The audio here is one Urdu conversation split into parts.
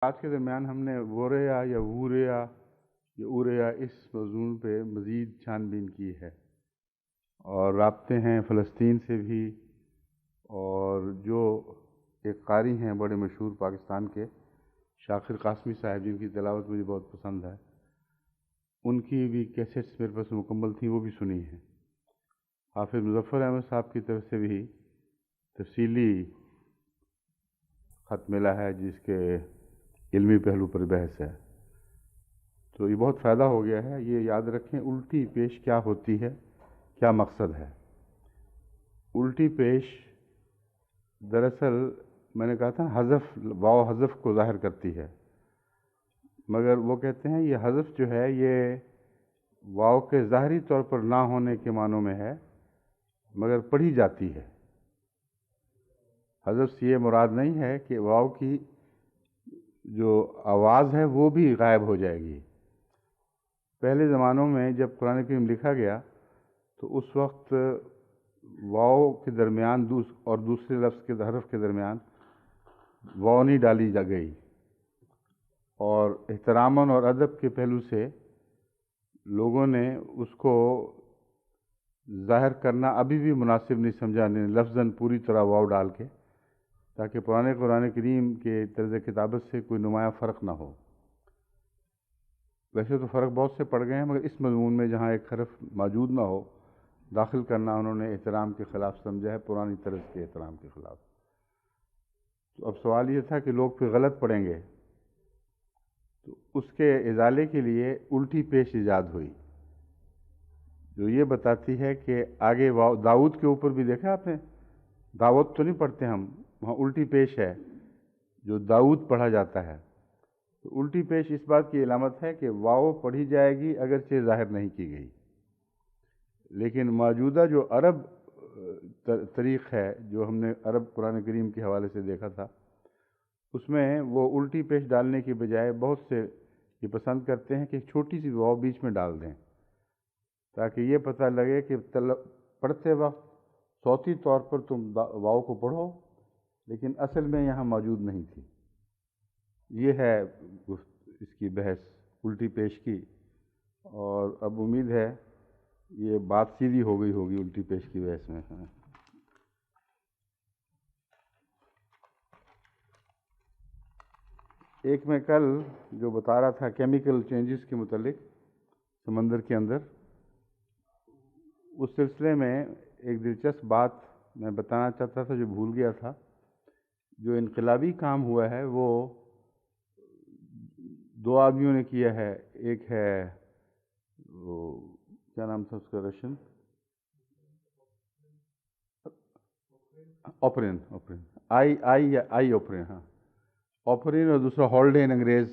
آج کے درمیان ہم نے ووریا یا ووریا یا اوریا اس موضوع پہ مزید چھان بین کی ہے، اور رابطے ہیں فلسطین سے بھی، اور جو ایک قاری ہیں بڑے مشہور پاکستان کے شاکر قاسمی صاحب، جن کی تلاوت مجھے بہت پسند ہے، ان کی بھی کیسٹس میرے پاس مکمل تھیں، وہ بھی سنی ہیں۔ حافظ مظفر احمد صاحب کی طرف سے بھی تفصیلی خط ملا ہے جس کے علمی پہلو پر بحث ہے، تو یہ بہت فائدہ ہو گیا ہے۔ یہ یاد رکھیں، الٹی پیش کیا ہوتی ہے، کیا مقصد ہے۔ الٹی پیش دراصل میں نے کہا تھا حذف، واو حذف کو ظاہر کرتی ہے، مگر وہ کہتے ہیں یہ حذف جو ہے یہ واو کے ظاہری طور پر نہ ہونے کے معنوں میں ہے، مگر پڑھی جاتی ہے۔ حذف سے یہ مراد نہیں ہے کہ واو کی جو آواز ہے وہ بھی غائب ہو جائے گی۔ پہلے زمانوں میں جب قرآن کریم لکھا گیا تو اس وقت واو کے درمیان اور دوسرے لفظ کے حرف کے درمیان واو نہیں ڈالی جا گئی، اور احتراماً اور ادب کے پہلو سے لوگوں نے اس کو ظاہر کرنا ابھی بھی مناسب نہیں سمجھا، لفظاً پوری طرح واو ڈال کے، تاکہ قرآن کریم کے طرز کتابت سے کوئی نمایاں فرق نہ ہو۔ ویسے تو فرق بہت سے پڑ گئے ہیں، مگر اس مضمون میں جہاں ایک حرف موجود نہ ہو داخل کرنا انہوں نے احترام کے خلاف سمجھا ہے، پرانی طرز کے احترام کے خلاف۔ تو اب سوال یہ تھا کہ لوگ پھر غلط پڑھیں گے، تو اس کے ازالے کے لیے الٹی پیش ایجاد ہوئی، جو یہ بتاتی ہے کہ آگے داؤد کے اوپر بھی دیکھا آپ نے، دعوت تو نہیں پڑھتے ہم، وہاں الٹی پیش ہے جو داؤد پڑھا جاتا ہے۔ تو الٹی پیش اس بات کی علامت ہے کہ واو پڑھی جائے گی اگرچہ ظاہر نہیں کی گئی، لیکن موجودہ جو عرب طریق ہے، جو ہم نے عرب قرآن کریم کے حوالے سے دیکھا تھا، اس میں وہ الٹی پیش ڈالنے کی بجائے بہت سے یہ پسند کرتے ہیں کہ ایک چھوٹی سی واو بیچ میں ڈال دیں، تاکہ یہ پتہ لگے کہ پڑھتے وقت صوتی طور پر تم واو کو پڑھو، لیکن اصل میں یہاں موجود نہیں تھی۔ یہ ہے اس کی بحث الٹی پیش کی، اور اب امید ہے یہ بات سیدھی ہو گئی ہوگی الٹی پیش کی بحث میں۔ ایک میں کل جو بتا رہا تھا کیمیکل چینجز کے متعلق سمندر کے اندر، اس سلسلے میں ایک دلچسپ بات میں بتانا چاہتا تھا جو بھول گیا تھا۔ جو انقلابی کام ہوا ہے وہ دو آدمیوں نے کیا ہے، ایک ہے وہ کیا نام تھا اس کا، رشین اوپرین آئی اوپرین، ہاں اوپرین، اور دوسرا ہالڈین انگریز،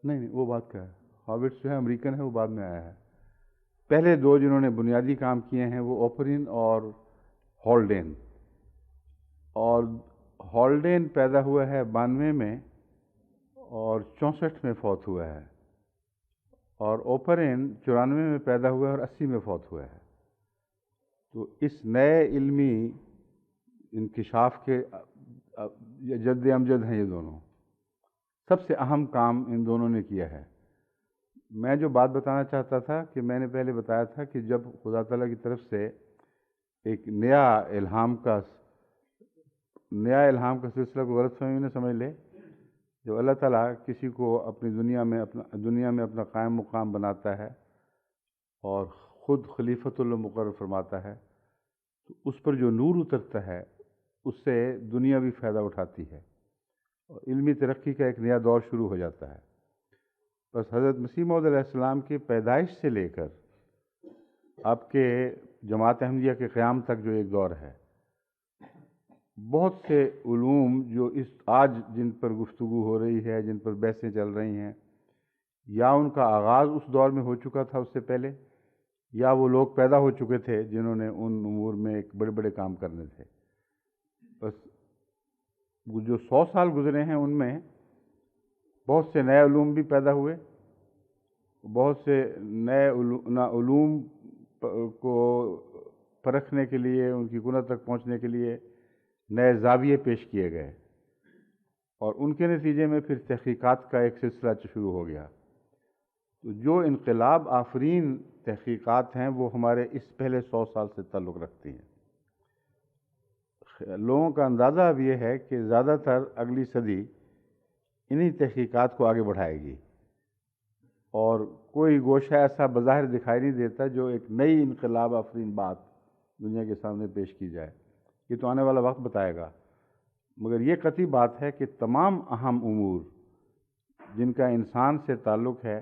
نہیں وہ بات کا ہے، ہاورڈس جو ہے امریکن ہے، وہ بعد میں آیا ہے۔ پہلے دو جنہوں نے بنیادی کام کیے ہیں وہ اوپرین اور ہالڈین، اور ہالڈین پیدا ہوا ہے 92 میں اور 64 میں فوت ہوا ہے، اور اوپرین 94 میں پیدا ہوا ہے اور 80 میں فوت ہوا ہے۔ تو اس نئے علمی انکشاف کے جد امجد ہیں یہ دونوں، سب سے اہم کام ان دونوں نے کیا ہے۔ میں جو بات بتانا چاہتا تھا کہ میں نے پہلے بتایا تھا کہ جب خدا تعالیٰ کی طرف سے ایک نیا الہام کا سلسلہ کو غلط فہمی نہ سمجھ لے، جو اللہ تعالیٰ کسی کو اپنی دنیا میں اپنا قائم مقام بناتا ہے اور خود خلیفۃ اللہ مقرر فرماتا ہے، تو اس پر جو نور اترتا ہے اس سے دنیا بھی فائدہ اٹھاتی ہے، اور علمی ترقی کا ایک نیا دور شروع ہو جاتا ہے۔ بس حضرت مسیح موعود علیہ السلام کی پیدائش سے لے کر آپ کے جماعت احمدیہ کے قیام تک جو ایک دور ہے، بہت سے علوم جو آج جن پر گفتگو ہو رہی ہے، جن پر بحثیں چل رہی ہیں، یا ان کا آغاز اس دور میں ہو چکا تھا اس سے پہلے، یا وہ لوگ پیدا ہو چکے تھے جنہوں نے ان امور میں ایک بڑے بڑے کام کرنے تھے۔ بس وہ جو 100 سال گزرے ہیں ان میں بہت سے نئے علوم بھی پیدا ہوئے، بہت سے نئے علوم کو پرکھنے کے لیے، ان کی کنت تک پہنچنے کے لیے نئے زاویے پیش کیے گئے، اور ان کے نتیجے میں پھر تحقیقات کا ایک سلسلہ شروع ہو گیا۔ تو جو انقلاب آفرین تحقیقات ہیں وہ ہمارے اس پہلے 100 سال سے تعلق رکھتی ہیں۔ لوگوں کا اندازہ اب یہ ہے کہ زیادہ تر اگلی صدی انہی تحقیقات کو آگے بڑھائے گی، اور کوئی گوشہ ایسا بظاہر دکھائی نہیں دیتا جو ایک نئی انقلاب آفرین بات دنیا کے سامنے پیش کی جائے۔ یہ تو آنے والا وقت بتائے گا، مگر یہ قطعی بات ہے کہ تمام اہم امور جن کا انسان سے تعلق ہے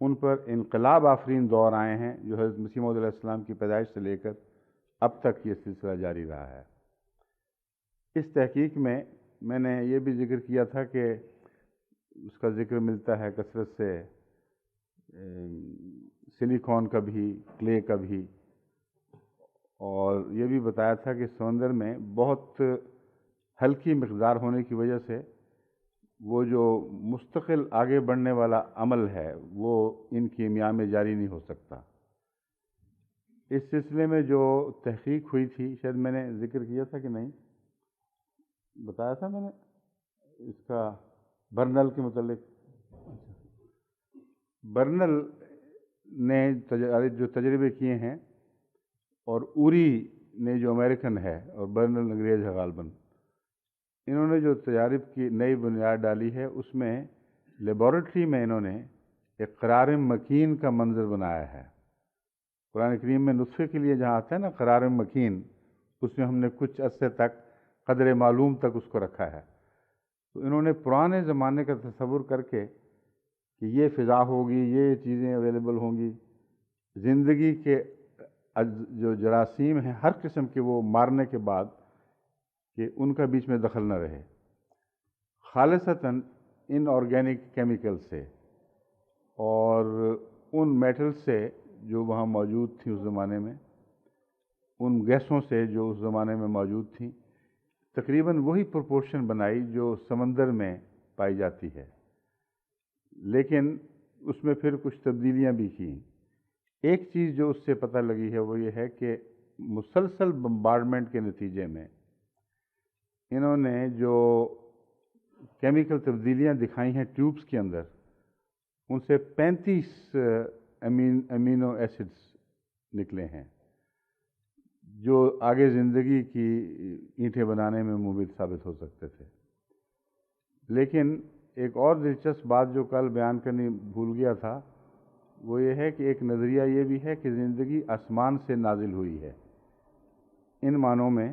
ان پر انقلاب آفرین دور آئے ہیں، جو حضرت مسیح موعود علیہ السلام کی پیدائش سے لے کر اب تک یہ سلسلہ جاری رہا ہے۔ اس تحقیق میں میں نے یہ بھی ذکر کیا تھا کہ اس کا ذکر ملتا ہے کثرت سے سلیکون کا بھی، کلے کا بھی، اور یہ بھی بتایا تھا کہ سمندر میں بہت ہلکی مقدار ہونے کی وجہ سے وہ جو مستقل آگے بڑھنے والا عمل ہے وہ ان کیمیا میں جاری نہیں ہو سکتا۔ اس سلسلے میں جو تحقیق ہوئی تھی، شاید میں نے ذکر کیا تھا کہ نہیں، بتایا تھا میں نے اس کا برنل کے متعلق۔ برنل نے جو تجربے کیے ہیں، اور اوری نے جو امریکن ہے اور برنل انگریز ہے غالباً، انہوں نے جو تجارب کی نئی بنیاد ڈالی ہے، اس میں لیبارٹری میں انہوں نے ایک قرار مکین کا منظر بنایا ہے۔ قرآن کریم میں نطفے کے لیے جہاں آتا ہے نا قرار مکین، اس میں ہم نے کچھ عرصے تک قدر معلوم تک اس کو رکھا ہے۔ تو انہوں نے پرانے زمانے کا تصور کر کے کہ یہ فضا ہوگی، یہ چیزیں اویلیبل ہوں گی، زندگی کے جو جراثیم ہیں ہر قسم کے وہ مارنے کے بعد کہ ان کا بیچ میں دخل نہ رہے، خالصتاً ان آرگینک کیمیکل سے اور ان میٹل سے جو وہاں موجود تھیں اس زمانے میں، ان گیسوں سے جو اس زمانے میں موجود تھیں، تقریباً وہی پروپورشن بنائی جو سمندر میں پائی جاتی ہے، لیکن اس میں پھر کچھ تبدیلیاں بھی کیں۔ ایک چیز جو اس سے پتہ لگی ہے وہ یہ ہے کہ مسلسل بمبارڈمنٹ کے نتیجے میں انہوں نے جو کیمیکل تبدیلیاں دکھائی ہیں ٹیوبس کے اندر، ان سے 35 امینو ایسڈز نکلے ہیں جو آگے زندگی کی اینٹیں بنانے میں مفید ثابت ہو سکتے تھے۔ لیکن ایک اور دلچسپ بات جو کل بیان کرنی بھول گیا تھا، وہ یہ ہے کہ ایک نظریہ یہ بھی ہے کہ زندگی آسمان سے نازل ہوئی ہے، ان معنوں میں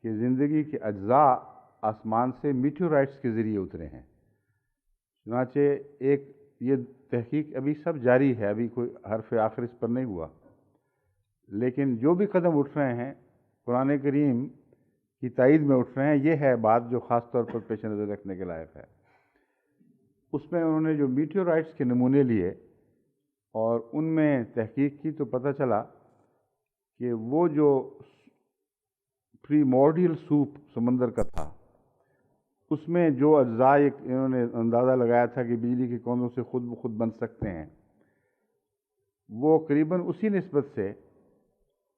کہ زندگی کے اجزاء آسمان سے میٹیورائٹس کے ذریعے اترے ہیں۔ چنانچہ ایک یہ تحقیق ابھی سب جاری ہے، ابھی کوئی حرف آخر اس پر نہیں ہوا، لیکن جو بھی قدم اٹھ رہے ہیں قرآن کریم کی تائید میں اٹھ رہے ہیں، یہ ہے بات جو خاص طور پر پیش نظر رکھنے کے لائق ہے۔ اس میں انہوں نے جو میٹیورائٹس کے نمونے لیے اور ان میں تحقیق کی تو پتہ چلا کہ وہ جو پریمورڈیل سوپ سمندر کا تھا، اس میں جو اجزاء انہوں نے اندازہ لگایا تھا کہ بجلی کے کوندوں سے خود بخود بن سکتے ہیں، وہ قریباً اسی نسبت سے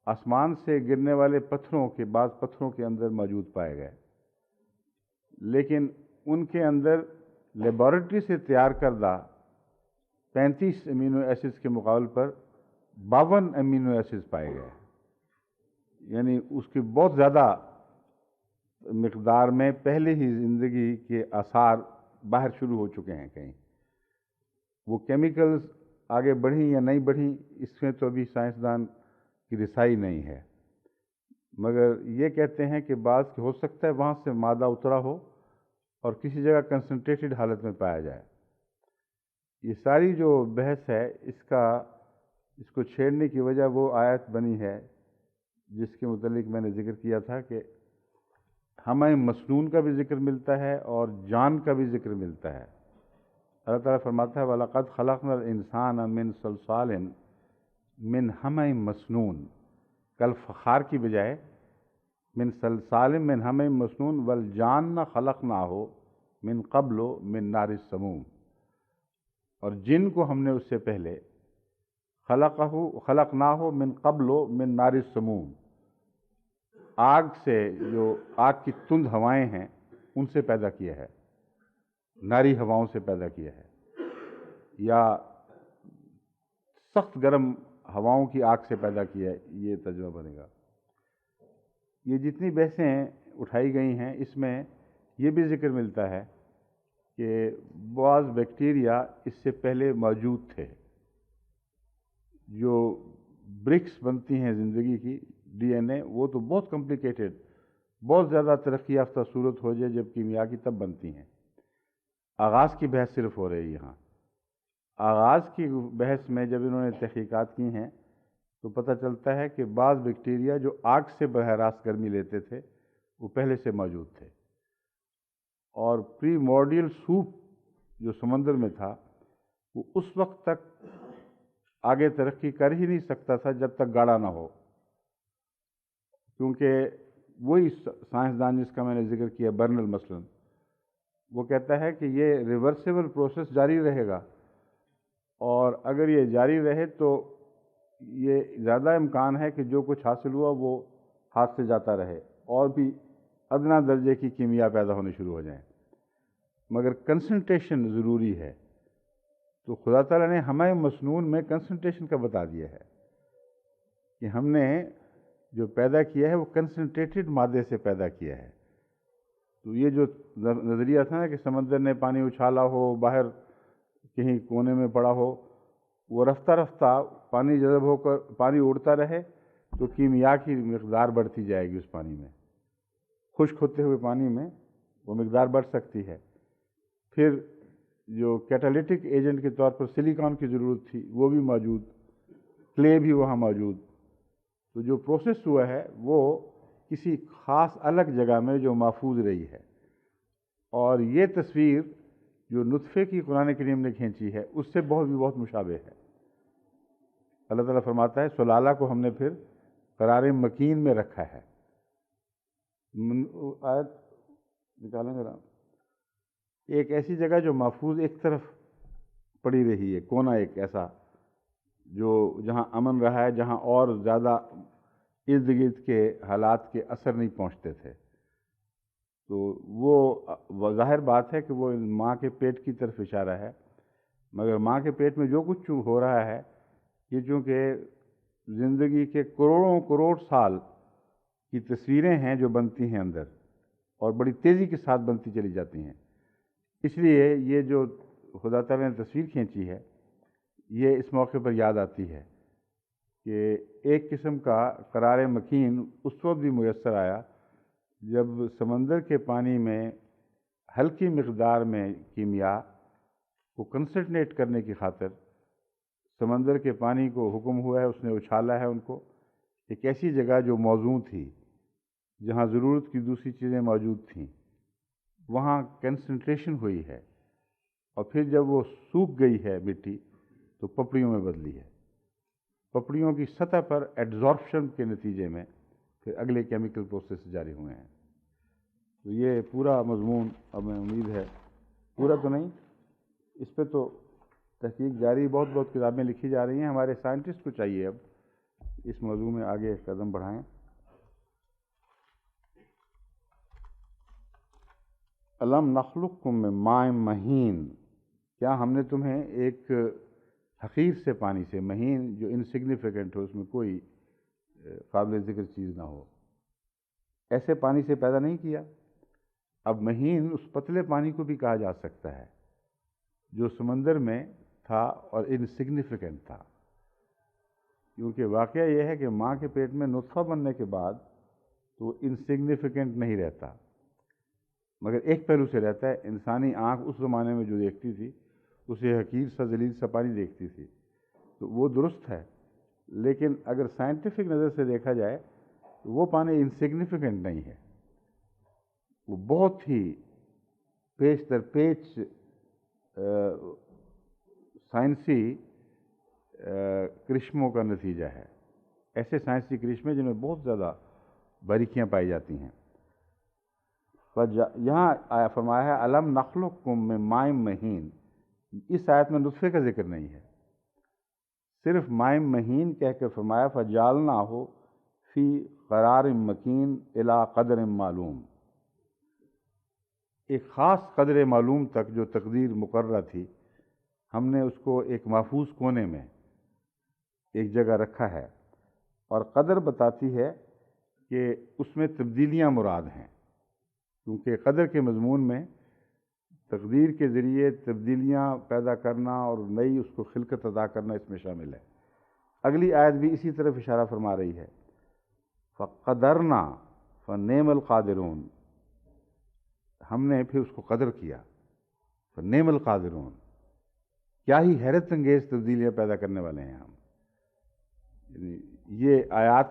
آسمان سے گرنے والے پتھروں کے بعض پتھروں کے اندر موجود پائے گئے، لیکن ان کے اندر لیبارٹری سے تیار کردہ 35 امینو ایسڈز کے مقابل پر 52 امینو ایسڈز پائے گئے، یعنی اس کی بہت زیادہ مقدار میں پہلے ہی زندگی کے آثار باہر شروع ہو چکے ہیں کہیں۔ وہ کیمیکلز آگے بڑھیں یا نہیں بڑھیں، اس میں تو ابھی سائنسدان کی رسائی نہیں ہے، مگر یہ کہتے ہیں کہ بعض ہو سکتا ہے وہاں سے مادہ اترا ہو اور کسی جگہ کنسنٹریٹڈ حالت میں پایا جائے۔ یہ ساری جو بحث ہے اس کو چھیڑنے کی وجہ وہ آیت بنی ہے جس کے متعلق میں نے ذکر کیا تھا کہ ہمیں مسنون کا بھی ذکر ملتا ہے اور جان کا بھی ذکر ملتا ہے۔ اللہ تعالیٰ فرماتا ہے وَلَقَدْ خَلَقْنَا الْإِنسَانَ مِنْ صَلْصَالٍ مِنْ حَمَإٍ مَسْنُونٍ، کل فخار کی بجائے من صلصال من حمإ مسنون والجان خلقناہ من قبل من نار السموم، اور جن کو ہم نے اس سے پہلے خلقناہ من قبل من نار السموم، آگ سے جو آگ کی تند ہوائیں ہیں ان سے پیدا کیا ہے۔ ناری ہواؤں سے پیدا کیا ہے یا سخت گرم ہواؤں کی آگ سے پیدا کیا ہے، یہ ترجمہ بنے گا۔ یہ جتنی بحثیں اٹھائی گئی ہیں اس میں یہ بھی ذکر ملتا ہے کہ بعض بیکٹیریا اس سے پہلے موجود تھے۔ جو برکس بنتی ہیں زندگی کی، ڈی این اے، وہ تو بہت کمپلیکیٹڈ، بہت زیادہ ترقی یافتہ صورت ہو جائے جب کیمیا کی تب بنتی ہیں۔ آغاز کی بحث صرف ہو رہی ہے یہاں۔ آغاز کی بحث میں جب انہوں نے تحقیقات کی ہیں تو پتہ چلتا ہے کہ بعض بیکٹیریا جو آگ سے براہ راست گرمی لیتے تھے وہ پہلے سے موجود تھے، اور پری موڈیل سوپ جو سمندر میں تھا وہ اس وقت تک آگے ترقی کر ہی نہیں سکتا تھا جب تک گاڑھا نہ ہو، کیونکہ وہی سائنسدان جس کا میں نے ذکر کیا، برنل مثلاً، وہ کہتا ہے کہ یہ ریورسیبل پروسیس جاری رہے گا، اور اگر یہ جاری رہے تو یہ زیادہ امکان ہے کہ جو کچھ حاصل ہوا وہ ہاتھ سے جاتا رہے اور بھی ادنا درجے کی کیمیا پیدا ہونی شروع ہو جائیں، مگر کنسنٹریشن ضروری ہے۔ تو خدا تعالیٰ نے ہمیں مسنون میں کنسنٹریشن کا بتا دیا ہے کہ ہم نے جو پیدا کیا ہے وہ کنسنٹریٹڈ مادے سے پیدا کیا ہے۔ تو یہ جو نظریہ تھا نا کہ سمندر نے پانی اچھالا ہو، باہر کہیں کونے میں پڑا ہو، وہ رفتہ رفتہ پانی جذب ہو کر پانی اڑتا رہے تو کیمیا کی مقدار بڑھتی جائے گی اس پانی میں، خشک ہوتے ہوئے پانی میں وہ مقدار بڑھ سکتی ہے۔ پھر جو کیٹالیٹک ایجنٹ کے طور پر سلیکان کی ضرورت تھی وہ بھی موجود، کلے بھی وہاں موجود۔ تو جو پروسیس ہوا ہے وہ کسی خاص الگ جگہ میں جو محفوظ رہی ہے، اور یہ تصویر جو نطفے کی قرآن کریم نے کھینچی ہے اس سے بہت مشابہ ہے۔ اللہ تعالیٰ فرماتا ہے سلالہ کو ہم نے پھر قرار مکین میں رکھا ہے۔ آیت نکالیں ذرا، ایک ایسی جگہ جو محفوظ ایک طرف پڑی رہی ہے، کونا ایک ایسا جو جہاں امن رہا ہے، جہاں اور زیادہ ارد گرد کے حالات کے اثر نہیں پہنچتے تھے۔ تو وہ ظاہر بات ہے کہ وہ ماں کے پیٹ کی طرف اشارہ ہے، مگر ماں کے پیٹ میں جو کچھ ہو رہا ہے یہ چونکہ زندگی کے کروڑوں کروڑ سال کی تصویریں ہیں جو بنتی ہیں اندر، اور بڑی تیزی کے ساتھ بنتی چلی جاتی ہیں، اس لیے یہ جو خدا تعالیٰ نے تصویر کھینچی ہے یہ اس موقع پر یاد آتی ہے کہ ایک قسم کا قرار مکین اس وقت بھی میسر آیا جب سمندر کے پانی میں ہلکی مقدار میں کیمیا کو کنسنٹریٹ کرنے کی خاطر سمندر کے پانی کو حکم ہوا ہے، اس نے اچھالا ہے ان کو ایک ایسی جگہ جو موزوں تھی، جہاں ضرورت کی دوسری چیزیں موجود تھیں، وہاں کنسنٹریشن ہوئی ہے، اور پھر جب وہ سوکھ گئی ہے مٹی تو پپڑیوں میں بدلی ہے۔ پپڑیوں کی سطح پر ایڈزارپشن کے نتیجے میں پھر اگلے کیمیکل پروسیس جاری ہوئے ہیں۔ تو یہ پورا مضمون اب میں امید ہے، پورا تو نہیں، اس پہ تو تحقیق جاری، بہت کتابیں لکھی جا رہی ہیں، ہمارے سائنٹسٹ کو چاہیے اب اس موضوع میں آگے قدم بڑھائیں۔ الم نخلقکم من ماء مہین، کیا ہم نے تمہیں ایک حقیر سے پانی سے، مہین جو انسگنیفیکنٹ ہو، اس میں کوئی قابل ذکر چیز نہ ہو، ایسے پانی سے پیدا نہیں کیا؟ اب مہین اس پتلے پانی کو بھی کہا جا سکتا ہے جو سمندر میں تھا اور انسگنیفیکنٹ تھا، کیونکہ واقعہ یہ ہے کہ ماں کے پیٹ میں نطفہ بننے کے بعد تو انسگنیفیکنٹ نہیں رہتا، مگر ایک پہلو سے رہتا ہے۔ انسانی آنکھ اس زمانے میں جو دیکھتی تھی اسے حقیر سا ذلیل سا پانی دیکھتی تھی، تو وہ درست ہے، لیکن اگر سائنٹیفک نظر سے دیکھا جائے تو وہ پانی انسگنیفیکنٹ نہیں ہے، وہ بہت ہی پیش در پیچ سائنسی کرشموں کا نتیجہ ہے، ایسے سائنسی کرشمے جن میں بہت زیادہ باریکیاں پائی جاتی ہیں۔ یہاں آیا فرمایا ہے الم نخلقکم من ماء مہین، اس آیت میں نطفے کا ذکر نہیں ہے، صرف ماء مہین کہہ کے فرمایا فجعلناہ فی قرار مکین الی قدر معلوم۔ ایک خاص قدر معلوم تک جو تقدیر مقررہ تھی، ہم نے اس کو ایک محفوظ کونے میں ایک جگہ رکھا ہے، اور قدر بتاتی ہے کہ اس میں تبدیلیاں مراد ہیں، کیونکہ قدر کے مضمون میں تقدیر کے ذریعے تبدیلیاں پیدا کرنا اور نئی اس کو خلقت عطا کرنا اس میں شامل ہے۔ اگلی آیت بھی اسی طرف اشارہ فرما رہی ہے، فَقَدَرْنَا فَنِعْمَ الْقَادِرُونَ، ہم نے پھر اس کو قدر کیا، فَنِعْمَ الْقَادِرُونَ، کیا ہی حیرت انگیز تبدیلیاں پیدا کرنے والے ہیں ہم۔ یعنی یہ آیات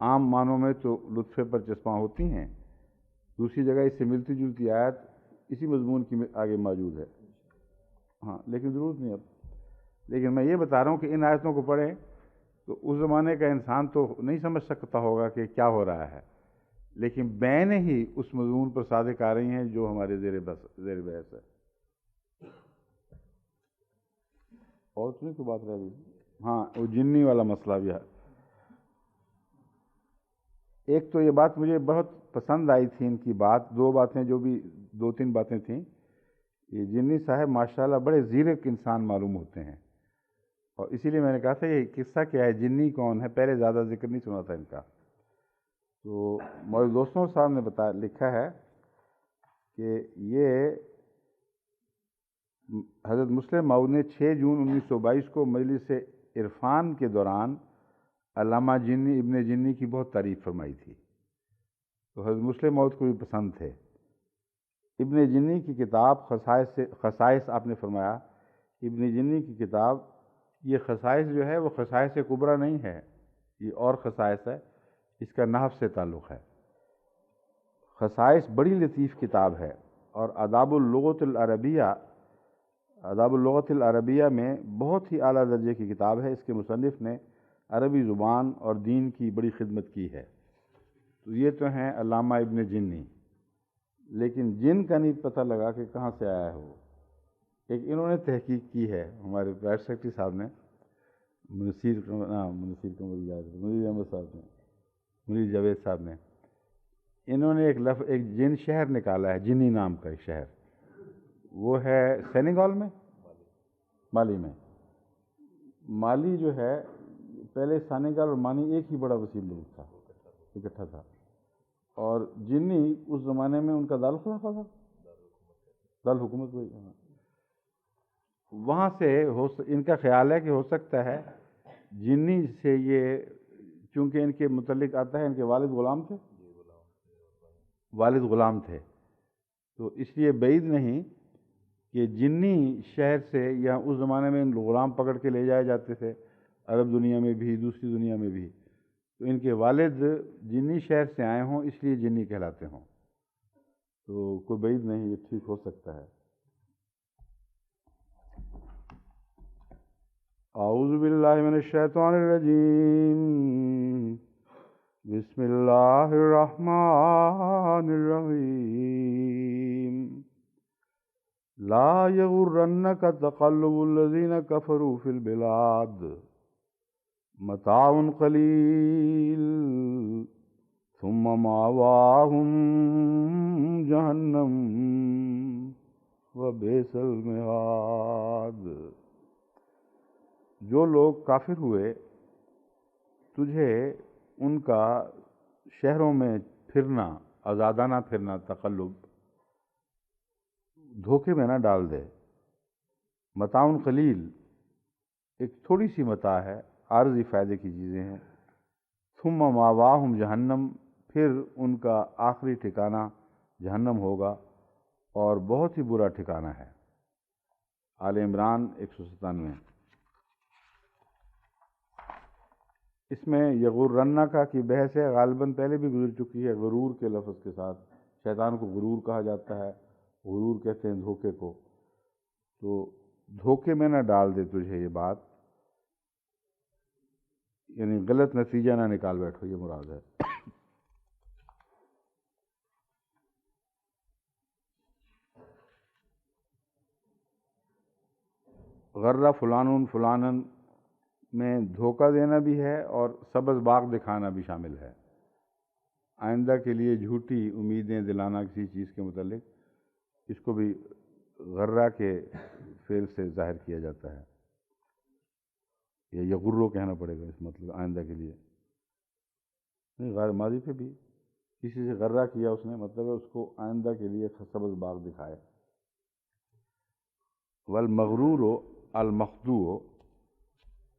عام معنوں میں تو لطفے پر چسپاں ہوتی ہیں، دوسری جگہ اس سے ملتی جلتی آیت اسی مضمون کی آگے موجود ہے، ہاں، لیکن ضرورت نہیں اب۔ لیکن میں یہ بتا رہا ہوں کہ ان آیتوں کو پڑھیں تو اس زمانے کا انسان تو نہیں سمجھ سکتا ہوگا کہ کیا ہو رہا ہے، لیکن بین ہی اس مضمون پر صادق آ رہی ہیں جو ہمارے زیر بحث ہے۔ اور تو نہیں کوئی بات رہ گئی؟ ہاں، وہ جنی والا مسئلہ بھی ہے۔ ایک تو یہ بات مجھے بہت پسند آئی تھی ان کی بات، دو باتیں جو بھی دو تین باتیں تھیں، یہ جنی صاحب ماشاءاللہ بڑے زیرک انسان معلوم ہوتے ہیں، اور اسی لیے میں نے کہا تھا یہ قصہ کیا ہے، جنی کون ہے، پہلے زیادہ ذکر نہیں سنا تھا ان کا۔ تو مولانا دوستوں صاحب نے لکھا ہے کہ یہ حضرت مسلم موعود نے 6 جون 1922 کو مجلس عرفان کے دوران علامہ جنی ابن جنی کی بہت تعریف فرمائی تھی، تو حضرت مسلم موعود کو بھی پسند تھے۔ ابن جنی کی کتاب خصائص آپ نے فرمایا، ابن جنی کی کتاب، یہ خصائص جو ہے وہ خصائص کبریٰ نہیں ہے، یہ اور خصائص ہے، اس کا نحو سے تعلق ہے۔ خصائص بڑی لطیف کتاب ہے، اور آداب اللغۃ العربیہ میں بہت ہی اعلیٰ درجے کی کتاب ہے۔ اس کے مصنف نے عربی زبان اور دین کی بڑی خدمت کی ہے۔ تو یہ تو ہیں علامہ ابن جنی، لیکن جن کا نہیں پتہ لگا کہ کہاں سے آیا ہے وہ۔ ایک انہوں نے تحقیق کی ہے، ہمارے پرائیویٹ سیکرٹری صاحب نے، منیر احمد صاحب نے، منیر جاوید صاحب نے، انہوں نے ایک جن شہر نکالا ہے، جنی نام کا ایک شہر، وہ ہے سینیگال میں، مالی میں۔ مالی جو ہے پہلے سینیگال اور مالی ایک ہی بڑا وسیع ملک تھا، اکٹھا تھا، اور جنی اس زمانے میں ان کا دارالخلافہ تھا، دارالحکومت وہی۔ وہاں سے ان کا خیال ہے کہ ہو سکتا ہے جنی سے یہ، چونکہ ان کے متعلق آتا ہے ان کے والد غلام تھے، تو اس لیے بعید نہیں کہ جنی شہر سے، یا اس زمانے میں ان غلام پکڑ کے لے جائے جاتے تھے، عرب دنیا میں بھی دوسری دنیا میں بھی، تو ان کے والد جنی شہر سے آئے ہوں، اس لیے جنی کہلاتے ہوں، تو کوئی بعید نہیں، یہ ٹھیک ہو سکتا ہے۔ اعوذ باللہ من الشیطان الرجیم، بسم اللہ الرحمن الرحیم، لا یغرنک تقلب الذین کفروا فی البلاد، متاع قلیل ثم مأواہم جہنم وبئس المہاد۔ جو لوگ کافر ہوئے، تجھے ان کا شہروں میں پھرنا، آزادانہ پھرنا، تقلب، دھوکے میں نہ ڈال دے۔ متاع قلیل، ایک تھوڑی سی متاع ہے، عارضی فائدے کی چیزیں ہیں۔ ثم مأواہم جہنم، پھر ان کا آخری ٹھکانہ جہنم ہوگا، اور بہت ہی برا ٹھکانہ ہے۔ آل عمران 197۔ اس میں یغرنہ کا کی بحث ہے، غالباً پہلے بھی گزر چکی ہے، غرور کے لفظ کے ساتھ۔ شیطان کو غرور کہا جاتا ہے، غرور کہتے ہیں دھوکے کو، تو دھوکے میں نہ ڈال دے تجھے یہ بات، یعنی غلط نتیجہ نہ نکال بیٹھو، یہ مراد ہے۔ غرہ فلان فلانن میں دھوکہ دینا بھی ہے، اور سبز باغ دکھانا بھی شامل ہے۔ آئندہ کے لیے جھوٹی امیدیں دلانا کسی چیز کے متعلق، اس کو بھی غرہ کے فعل سے ظاہر کیا جاتا ہے، یا یغرو کہنا پڑے گا اس مطلب آئندہ کے لیے نہیں، غیر ماضی پہ بھی کسی سے غرہ کیا اس نے، مطلب ہے اس کو آئندہ کے لیے سبز باغ دکھائے۔ والمغرور المخدوع،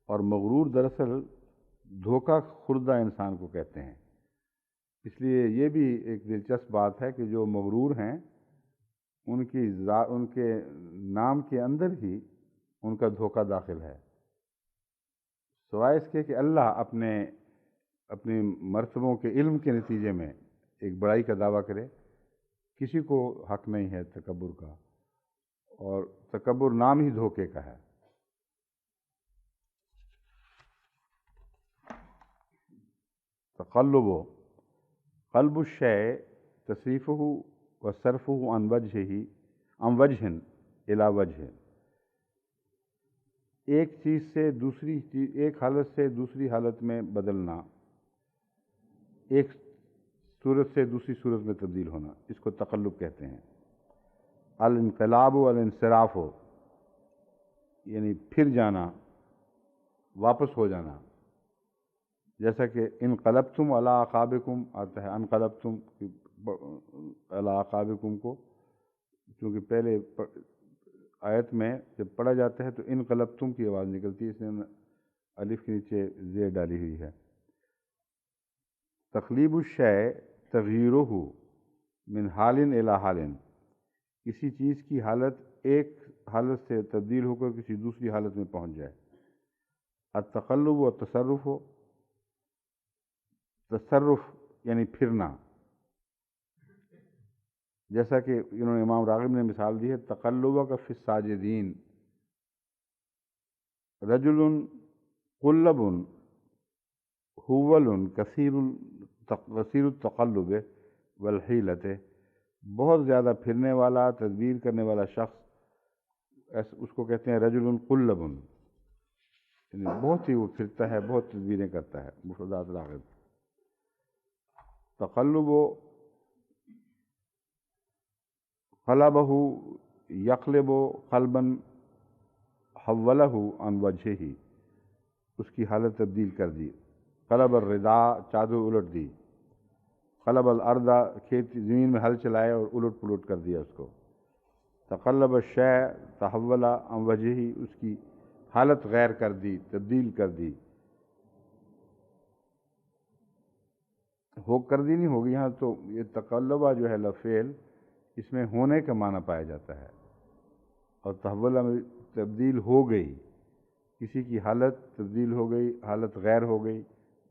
اور مغرور دراصل دھوکہ خوردہ انسان کو کہتے ہیں۔ اس لیے یہ بھی ایک دلچسپ بات ہے کہ جو مغرور ہیں ان کے نام کے اندر ہی ان کا دھوکہ داخل ہے، سوائے اس کے کہ اللہ اپنی مرتبوں کے علم کے نتیجے میں ایک بڑائی کا دعویٰ کرے، کسی کو حق نہیں ہے تکبر کا، اور تکبر نام ہی دھوکے کا ہے۔ تقلب قلب الشیء تصریفہ و صرفہ عن وجہ الی وجہ، ایک چیز سے دوسری چیز، ایک حالت سے دوسری حالت میں بدلنا، ایک صورت سے دوسری صورت میں تبدیل ہونا، اس کو تقلب کہتے ہیں۔ الانقلاب والانصراف ہو، یعنی پھر جانا، واپس ہو جانا، جیسا کہ انقلبتم علی اعقابکم آتا ہے، انقلبتم علی اعقابکم کو چونکہ پہلے آیت میں جب پڑھا جاتا ہے تو انقلبتم کی آواز نکلتی ہے، اس نے الف کے نیچے زیر ڈالی ہوئی ہے۔ تقلیب الشیء تغییرہ من حال الی حال، کسی چیز کی حالت ایک حالت سے تبدیل ہو کر کسی دوسری حالت میں پہنچ جائے۔ التقلب و تصرف ہو، تصرف یعنی پھرنا، جیسا کہ انہوں نے امام راغب نے مثال دی ہے، تقلب کا فی الساجدین، رجل قلب حول کثیر التقلب والحیلۃ، بہت زیادہ پھرنے والا، تدبیر کرنے والا شخص، اس کو کہتے ہیں رجل قلب، یعنی بہت ہی وہ پھرتا ہے، بہت تدبیریں کرتا ہے، مفردات راغب۔ تقلب قلبہ یقلب قلبا حولہ عن وجہہ، اس کی حالت تبدیل کر دی۔ قلب الردا، چادر الٹ دی۔ قلب الارض، کھیت زمین میں ہل چلائے اور الٹ پلٹ کر دیا اس کو۔ تقلب الشیء تحول عن وجہہ، اس کی حالت غیر کر دی، تبدیل کر دی، ہو کر دی نہیں ہوگی یہاں تو، یہ تقلبہ جو ہے لفعل، اس میں ہونے کا معنی پایا جاتا ہے، اور تحولہ میں تبدیل ہو گئی، کسی کی حالت تبدیل ہو گئی، حالت غیر ہو گئی،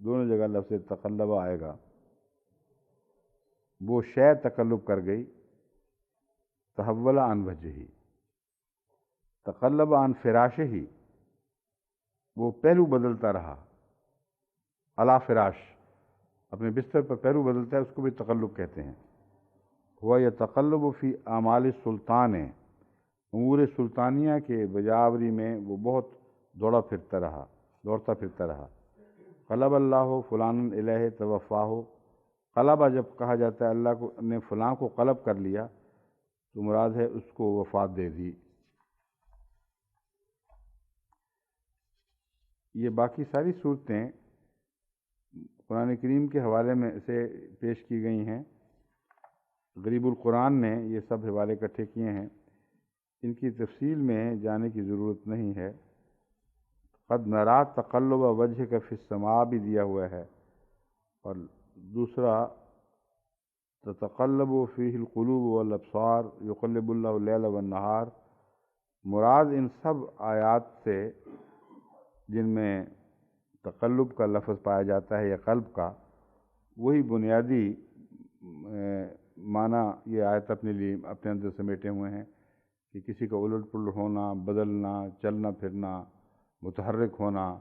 دونوں جگہ لفظ تقلبہ آئے گا۔ وہ شے تقلب کر گئی، تحول عن وجہہ، تقلب عن فراشہ، وہ پہلو بدلتا رہا، علی فراش، اپنے بستر پر پہلو بدلتا ہے، اس کو بھی تقلب کہتے ہیں۔ ہوا یہ تقلب فی اعمال السلطان، امور سلطانیہ کے بجاوری میں وہ بہت دوڑتا پھرتا رہا۔ قلب اللہ فلان الیہ توفاہ، قلبہ جب کہا جاتا ہے اللہ کو نے فلاں کو قلب کر لیا تو مراد ہے اس کو وفات دے دی۔ یہ باقی ساری صورتیں قرآن کریم کے حوالے میں سے پیش کی گئی ہیں، غریب القرآن نے یہ سب حوالے اکٹھے کیے ہیں، ان کی تفصیل میں جانے کی ضرورت نہیں ہے۔ قد نرا تقلب وجہک فی السماء بھی دیا ہوا ہے، اور دوسرا تتقلب فیہ القلوب والابصار یقلب اللہ اللیل والنہار، مراد ان سب آیات سے جن میں تقلب کا لفظ پایا جاتا ہے یا قلب کا، وہی بنیادی معنی یہ آیت اپنے اندر سمیٹے ہوئے ہیں کہ کسی کا الٹ پلٹ ہونا، بدلنا، چلنا پھرنا، متحرک ہونا،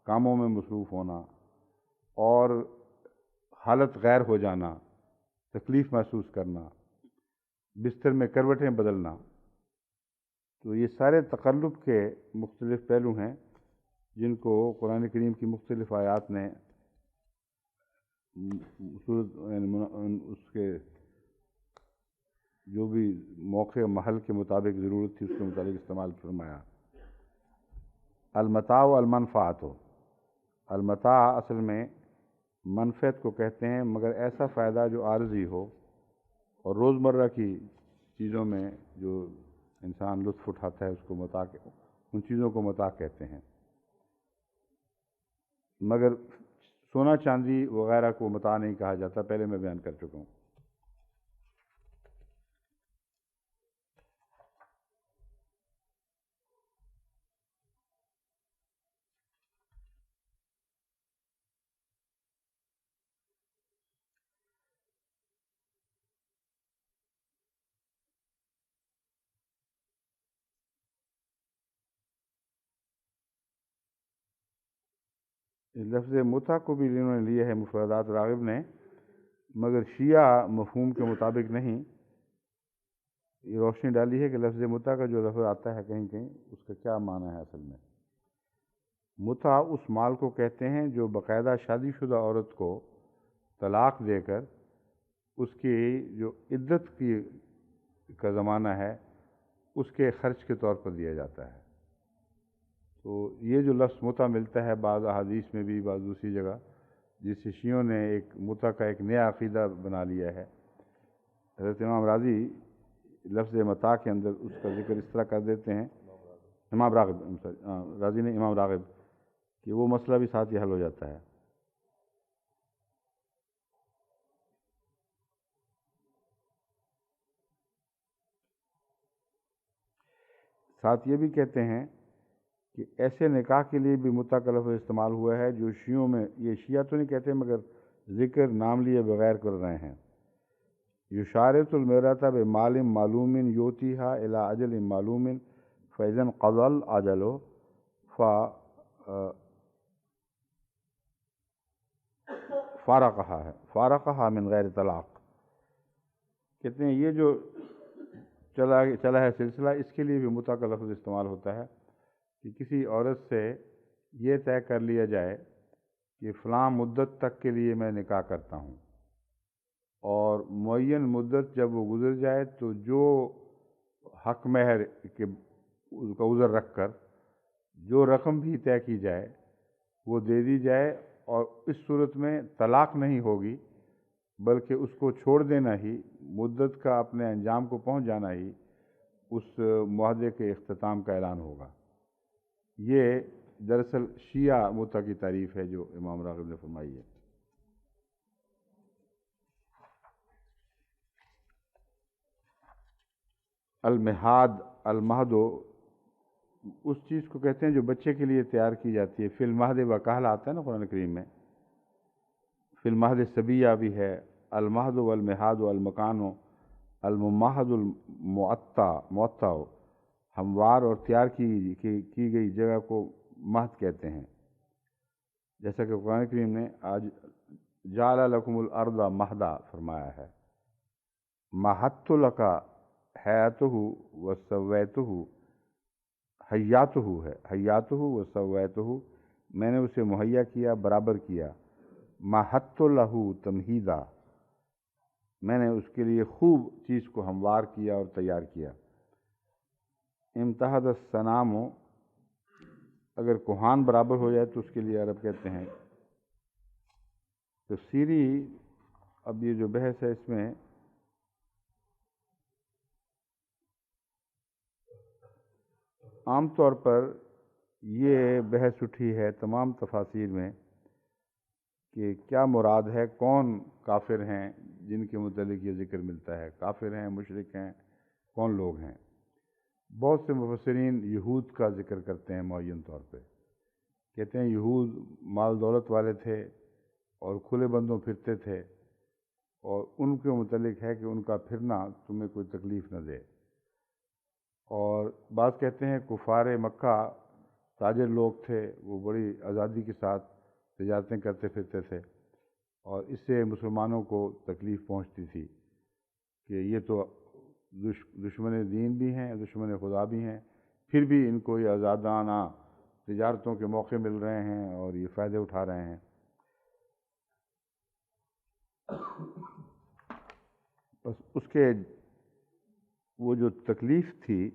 کاموں میں مصروف ہونا، اور حالت غیر ہو جانا، تکلیف محسوس کرنا، بستر میں کروٹیں بدلنا، تو یہ سارے تقلب کے مختلف پہلو ہیں جن کو قرآن کریم کی مختلف آیات نے اس کے جو بھی موقع محل کے مطابق ضرورت تھی اس کے مطابق استعمال فرمایا۔ المتاع و المنفعت، المتاع اصل میں منفعت کو کہتے ہیں، مگر ایسا فائدہ جو عارضی ہو اور روزمرہ کی چیزوں میں جو انسان لطف اٹھاتا ہے اس کو متاع، ان چیزوں کو متاع کہتے ہیں۔ مگر سونا چاندی وغیرہ کو متاع نہیں کہا جاتا، پہلے میں بیان کر چکا ہوں۔ لفظ متع کو بھی انہوں نے لیا ہے مفردات راغب نے، مگر شیعہ مفہوم کے مطابق نہیں۔ یہ روشنی ڈالی ہے کہ لفظ متع کا جو لفظ آتا ہے کہیں کہیں اس کا کیا معنی ہے اصل میں۔ متع اس مال کو کہتے ہیں جو باقاعدہ شادی شدہ عورت کو طلاق دے کر اس کی جو عدت کا زمانہ ہے اس کے خرچ کے طور پر دیا جاتا ہے۔ تو یہ جو لفظ متع ملتا ہے بعض احادیث میں بھی، بعض دوسری جگہ، جس سے شیعوں نے ایک متع کا ایک نیا عقیدہ بنا لیا ہے۔ حضرت امام راضی لفظ متاع کے اندر اس کا ذکر اس طرح کر دیتے ہیں، امام راغب راضی نے امام راغب، کہ وہ مسئلہ بھی ساتھ ہی حل ہو جاتا ہے۔ ساتھ یہ بھی کہتے ہیں کہ ایسے نکاح کے لیے بھی متع کا لفظ استعمال ہوا ہے جو شیعوں میں، یہ شیعہ تو نہیں کہتے مگر ذکر نام لیے بغیر کر رہے ہیں۔ یشارط المیرۃ بمال معلوم یوتیھا الی اجل معلوم فاذا انقضى الاجل فارقها من غیر طلاق۔ کہتے ہیں یہ جو چلا ہے سلسلہ، اس کے لیے بھی متع کا لفظ استعمال ہوتا ہے کہ کسی عورت سے یہ طے کر لیا جائے کہ فلاں مدت تک کے لیے میں نکاح کرتا ہوں، اور معین مدت جب وہ گزر جائے تو جو حق مہر کے کا عذر رکھ کر جو رقم بھی طے کی جائے وہ دے دی جائے، اور اس صورت میں طلاق نہیں ہوگی بلکہ اس کو چھوڑ دینا ہی، مدت کا اپنے انجام کو پہنچ جانا ہی اس معاہدے کے اختتام کا اعلان ہوگا۔ یہ دراصل شیعہ متع کی تعریف ہے جو امام راغب نے فرمائی ہے۔ المہاد، المہد اس چیز کو کہتے ہیں جو بچے کے لیے تیار کی جاتی ہے۔ فی المہد وکہل آتا ہے نا قرآن کریم میں، فی المہد صبیہ بھی ہے۔ المہد والمہاد المکان الممہد المعطع، ہموار اور تیار کی گئی جگہ کو مہد کہتے ہیں، جیسا کہ قرآن کریم نے آج جعل لکم الارض مہدا فرمایا ہے۔ مہدت لک حیاتہ وسویتہ، حیاتہ ہے، حیاتہ وسویتہ، میں نے اسے مہیا کیا، برابر کیا۔ مہدت لہ تمہیدا، میں نے اس کے لیے خوب چیز کو ہموار کیا اور تیار کیا۔ امتحد الصنام، اگر کوہان برابر ہو جائے تو اس کے لیے عرب کہتے ہیں تفسیری۔ اب یہ جو بحث ہے اس میں عام طور پر یہ بحث اٹھی ہے تمام تفاسیر میں کہ کیا مراد ہے، کون کافر ہیں جن کے متعلق یہ ذکر ملتا ہے، کافر ہیں، مشرک ہیں، کون لوگ ہیں۔ بہت سے مفسرین یہود کا ذکر کرتے ہیں معین طور پہ، کہتے ہیں یہود مال دولت والے تھے اور کھلے بندوں پھرتے تھے، اور ان کے متعلق ہے کہ ان کا پھرنا تمہیں کوئی تکلیف نہ دے۔ اور بعض کہتے ہیں کفار مکہ تاجر لوگ تھے، وہ بڑی آزادی کے ساتھ تجارتیں کرتے پھرتے تھے، اور اس سے مسلمانوں کو تکلیف پہنچتی تھی کہ یہ تو دشمن دین بھی ہیں، دشمن خدا بھی ہیں، پھر بھی ان کو یہ آزادانہ تجارتوں کے موقع مل رہے ہیں اور یہ فائدے اٹھا رہے ہیں۔ بس اس کے وہ جو تکلیف تھی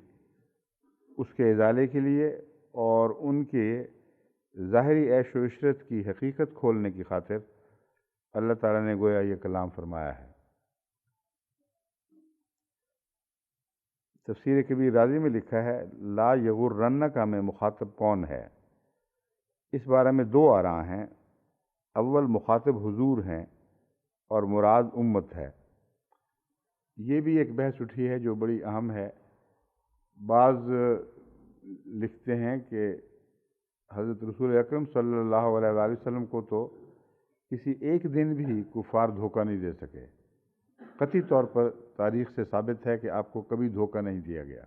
اس کے ازالے کے لیے اور ان کے ظاہری عیش و عشرت کی حقیقت کھولنے کی خاطر اللہ تعالیٰ نے گویا یہ کلام فرمایا ہے۔ تفسیر کبیر رازی میں لکھا ہے لا یغرنک میں مخاطب کون ہے؟ اس بارے میں دو آراء ہیں۔ اول مخاطب حضور ہیں اور مراد امت ہے۔ یہ بھی ایک بحث اٹھی ہے جو بڑی اہم ہے۔ بعض لکھتے ہیں کہ حضرت رسول اکرم صلی اللہ علیہ وآلہ وسلم کو تو کسی ایک دن بھی کفار دھوکہ نہیں دے سکے، قطعی طور پر تاریخ سے ثابت ہے کہ آپ کو کبھی دھوکہ نہیں دیا گیا،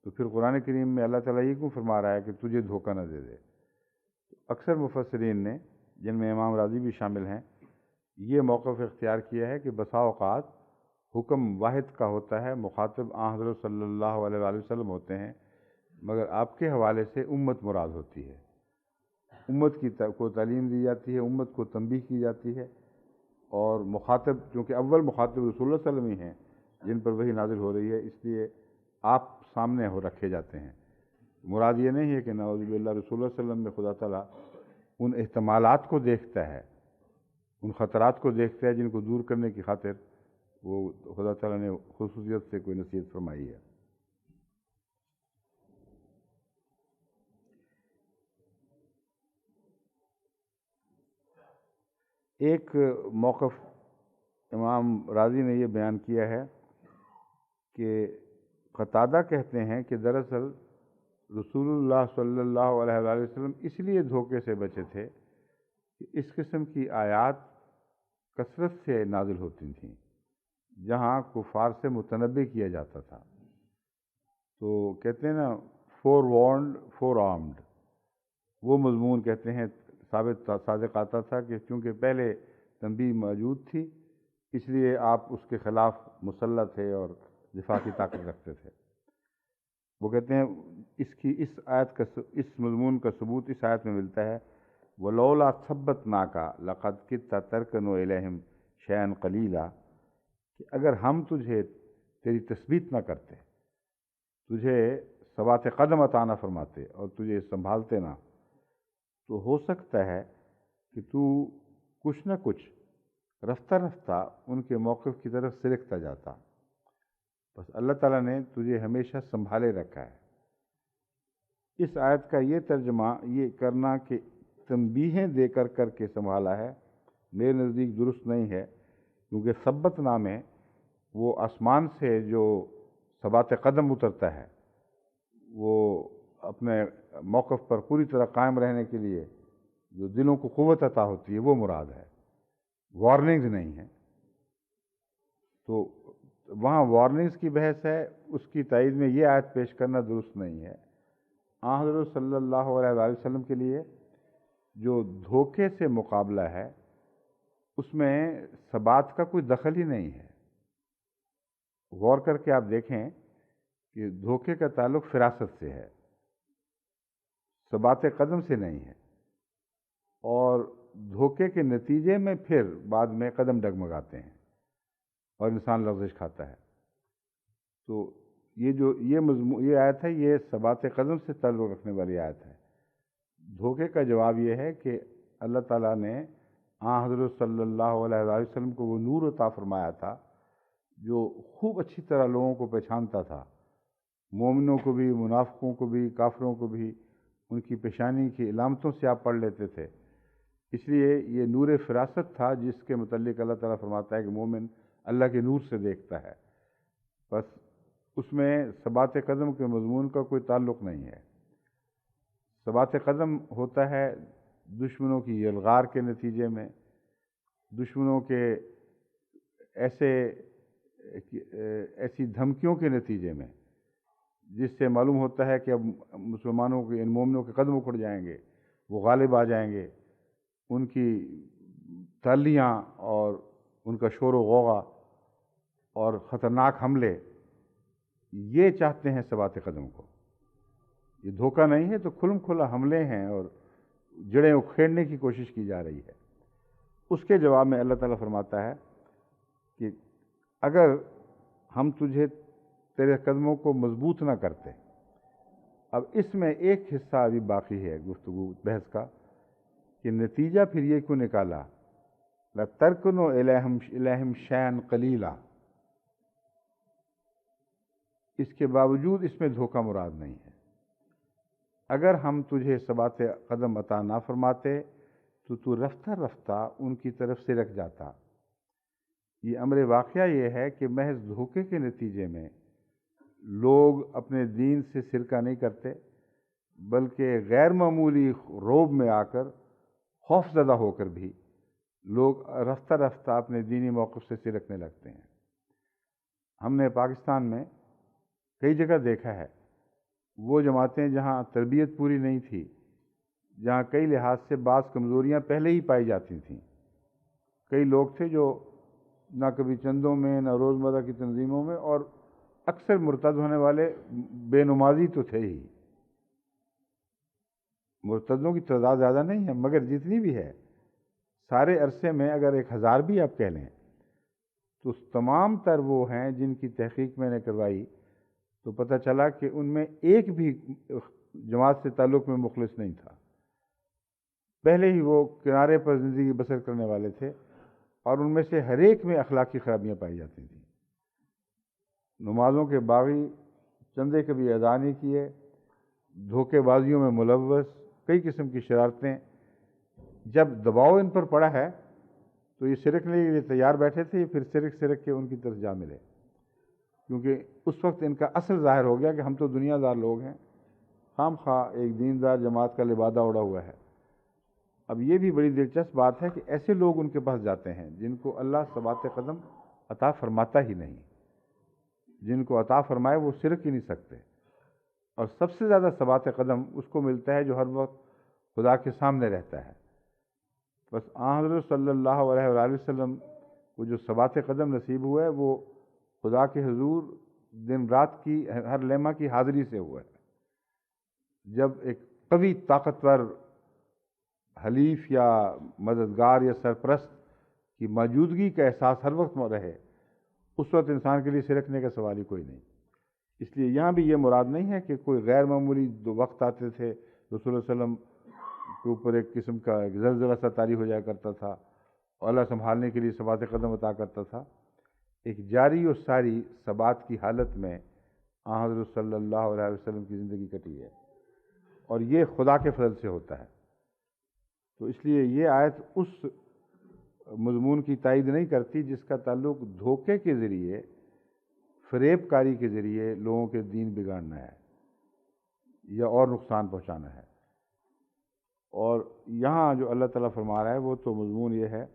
تو پھر قرآن کریم میں اللہ تعالیٰ یہ کیوں فرما رہا ہے کہ تجھے دھوکہ نہ دے دے؟ اکثر مفسرین نے، جن میں امام راضی بھی شامل ہیں، یہ موقف اختیار کیا ہے کہ بسا اوقات حکم واحد کا ہوتا ہے، مخاطب آن حضرت صلی اللہ علیہ وآلہ وسلم ہوتے ہیں، مگر آپ کے حوالے سے امت مراد ہوتی ہے، امت کو تعلیم دی جاتی ہے، امت کو تنبیہ کی جاتی ہے، اور مخاطب چونکہ اول مخاطب رسول اللہ صلی اللہ علیہ وسلم ہی ہیں جن پر وحی نازل ہو رہی ہے، اس لیے آپ سامنے رکھے جاتے ہیں۔ مراد یہ نہیں ہے کہ نعوذ باللہ رسول اللہ صلی اللہ علیہ وسلم میں خدا تعالیٰ ان احتمالات کو دیکھتا ہے، ان خطرات کو دیکھتا ہے جن کو دور کرنے کی خاطر وہ خدا تعالیٰ نے خصوصیت سے کوئی نصیحت فرمائی ہے۔ ایک موقف امام راضی نے یہ بیان کیا ہے کہ قتادہ کہتے ہیں کہ دراصل رسول اللہ صلی اللہ علیہ وآلہ وسلم اس لیے دھوکے سے بچے تھے کہ اس قسم کی آیات کثرت سے نازل ہوتی تھیں جہاں کفار سے متنبع کیا جاتا تھا۔ تو کہتے ہیں نا فور وارنڈ فور آرمڈ، وہ مضمون کہتے ہیں صادق آتا تھا کہ چونکہ پہلے تنبیہ موجود تھی اس لیے آپ اس کے خلاف مسلح تھے اور دفاع کی طاقت رکھتے تھے۔ وہ کہتے ہیں اس آیت کا، اس مضمون کا ثبوت اس آیت میں ملتا ہے وَلَوْلَا ثَبَّتْنَاكَ لَقَدْ كِدتَّ تَرْكَنُ إِلَيْهِمْ شَيْئًا قَلِيلًا، کہ اگر ہم تجھے تیری تثبیت نہ کرتے، تجھے ثبات قدم عطا نہ فرماتے اور تجھے سنبھالتے نہ، تو ہو سکتا ہے کہ تو کچھ نہ کچھ رفتہ رفتہ ان کے موقف کی طرف سرکتا جاتا، بس اللہ تعالیٰ نے تجھے ہمیشہ سنبھالے رکھا ہے۔ اس آیت کا یہ ترجمہ یہ کرنا کہ تنبیہیں دے کر کے سنبھالا ہے، میرے نزدیک درست نہیں ہے، کیونکہ ثبت نامے وہ آسمان سے جو ثبات قدم اترتا ہے، وہ اپنے موقف پر پوری طرح قائم رہنے کے لیے جو دلوں کو قوت عطا ہوتی ہے وہ مراد ہے، وارننگز نہیں ہے۔ تو وہاں وارننگز کی بحث ہے، اس کی تائید میں یہ آیت پیش کرنا درست نہیں ہے۔ آن حضرت صلی اللہ علیہ وآلہ وسلم کے لیے جو دھوکے سے مقابلہ ہے اس میں ثبات کا کوئی دخل ہی نہیں ہے۔ غور کر کے آپ دیکھیں کہ دھوکے کا تعلق فراست سے ہے، ثبات قدم سے نہیں ہے، اور دھوکے کے نتیجے میں پھر بعد میں قدم ڈگمگاتے ہیں اور انسان لغزش کھاتا ہے۔ تو یہ آیت ہے، یہ ثبات قدم سے تعلق رکھنے والی آیت ہے۔ دھوکے کا جواب یہ ہے کہ اللہ تعالیٰ نے آن حضرت صلی اللہ علیہ وآلہ وسلم کو وہ نور عطا فرمایا تھا جو خوب اچھی طرح لوگوں کو پہچانتا تھا، مومنوں کو بھی، منافقوں کو بھی، کافروں کو بھی، ان کی پیشانی کی علامتوں سے آپ پڑھ لیتے تھے۔ اس لیے یہ نور فراست تھا جس کے متعلق اللہ تعالیٰ فرماتا ہے کہ مومن اللہ کے نور سے دیکھتا ہے، بس اس میں ثبات قدم کے مضمون کا کوئی تعلق نہیں ہے۔ ثبات قدم ہوتا ہے دشمنوں کی یلغار کے نتیجے میں، دشمنوں کے ایسی دھمکیوں کے نتیجے میں جس سے معلوم ہوتا ہے کہ اب مسلمانوں کے، ان مومنوں کے قدم اکھڑ جائیں گے، وہ غالب آ جائیں گے، ان کی تالیاں اور ان کا شور و غوغا اور خطرناک حملے، یہ چاہتے ہیں ثبات قدم کو۔ یہ دھوکہ نہیں ہے، تو کھلم کھلا حملے ہیں اور جڑیں اکھیڑنے کی کوشش کی جا رہی ہے۔ اس کے جواب میں اللہ تعالیٰ فرماتا ہے کہ اگر ہم تجھے تیرے قدموں کو مضبوط نہ کرتے۔ اب اس میں ایک حصہ ابھی باقی ہے گفتگو بحث کا کہ نتیجہ پھر یہ کیوں نکالا، لَتَرْكَنُوا إِلَيْهِمْ شَيْئًا قَلِيلًا، اس کے باوجود اس میں دھوکہ مراد نہیں ہے۔ اگر ہم تجھے ثبات قدم عطا نہ فرماتے تو رفتہ رفتہ ان کی طرف سے رکھ جاتا۔ یہ امر واقعہ یہ ہے کہ محض دھوکے کے نتیجے میں لوگ اپنے دین سے سرکہ نہیں کرتے، بلکہ غیر معمولی رعب میں آ کر، خوف زدہ ہو کر بھی لوگ رفتہ رفتہ اپنے دینی موقف سے سرکنے لگتے ہیں۔ ہم نے پاکستان میں کئی جگہ دیکھا ہے، وہ جماعتیں جہاں تربیت پوری نہیں تھی، جہاں کئی لحاظ سے بعض کمزوریاں پہلے ہی پائی جاتی تھیں، کئی لوگ تھے جو نہ کبھی چندوں میں نہ روزمرہ کی تنظیموں میں، اور اکثر مرتد ہونے والے بے نمازی تو تھے ہی۔ مرتدوں کی تعداد زیادہ نہیں ہے، مگر جتنی بھی ہے سارے عرصے میں اگر 1000 بھی آپ کہہ لیں تو تمام تر وہ ہیں جن کی تحقیق میں نے کروائی تو پتہ چلا کہ ان میں ایک بھی جماعت سے تعلق میں مخلص نہیں تھا۔ پہلے ہی وہ کنارے پر زندگی بسر کرنے والے تھے، اور ان میں سے ہر ایک میں اخلاقی خرابیاں پائی جاتی تھیں۔ نمازوں کے باغی، چندے کبھی ادا نہیں کیے، دھوکے بازیوں میں ملوث، کئی قسم کی شرارتیں۔ جب دباؤ ان پر پڑا ہے تو یہ سرکنے کے لیے تیار بیٹھے تھے، پھر سرک کے ان کی طرف جا ملے، کیونکہ اس وقت ان کا اصل ظاہر ہو گیا کہ ہم تو دنیا دار لوگ ہیں، خام خواہ ایک دیندار جماعت کا لبادہ اڑا ہوا ہے۔ اب یہ بھی بڑی دلچسپ بات ہے کہ ایسے لوگ ان کے پاس جاتے ہیں جن کو اللہ ثبات قدم عطا فرماتا ہی نہیں، جن کو عطا فرمائے وہ سرک ہی نہیں سکتے، اور سب سے زیادہ ثبات قدم اس کو ملتا ہے جو ہر وقت خدا کے سامنے رہتا ہے۔ بس حضرت صلی اللہ علیہ وآلہ وسلم کو جو ثبات قدم نصیب ہوا ہے وہ خدا کے حضور دن رات کی ہر لمحہ کی حاضری سے ہوا ہے۔ جب ایک قوی طاقتور حلیف یا مددگار یا سرپرست کی موجودگی کا احساس ہر وقت رہے، اس وقت انسان کے لیے سرکنے کا سوال ہی کوئی نہیں۔ اس لیے یہاں بھی یہ مراد نہیں ہے کہ کوئی غیر معمولی دو وقت آتے تھے، رسول اللہ علیہ وسلم کے اوپر ایک قسم کا زلزلہ سا طاری ہو جایا کرتا تھا اور اللہ سنبھالنے کے لیے ثبات قدم عطا کرتا تھا۔ ایک جاری و ساری ثبات کی حالت میں حضرت صلی اللہ علیہ وسلم کی زندگی کٹی ہے، اور یہ خدا کے فضل سے ہوتا ہے۔ تو اس لیے یہ آیت اس مضمون کی تائید نہیں کرتی جس کا تعلق دھوکے کے ذریعے، فریب کاری کے ذریعے لوگوں کے دین بگاڑنا ہے یا اور نقصان پہنچانا ہے۔ اور یہاں جو اللہ تعالیٰ فرما رہا ہے وہ تو مضمون یہ ہے،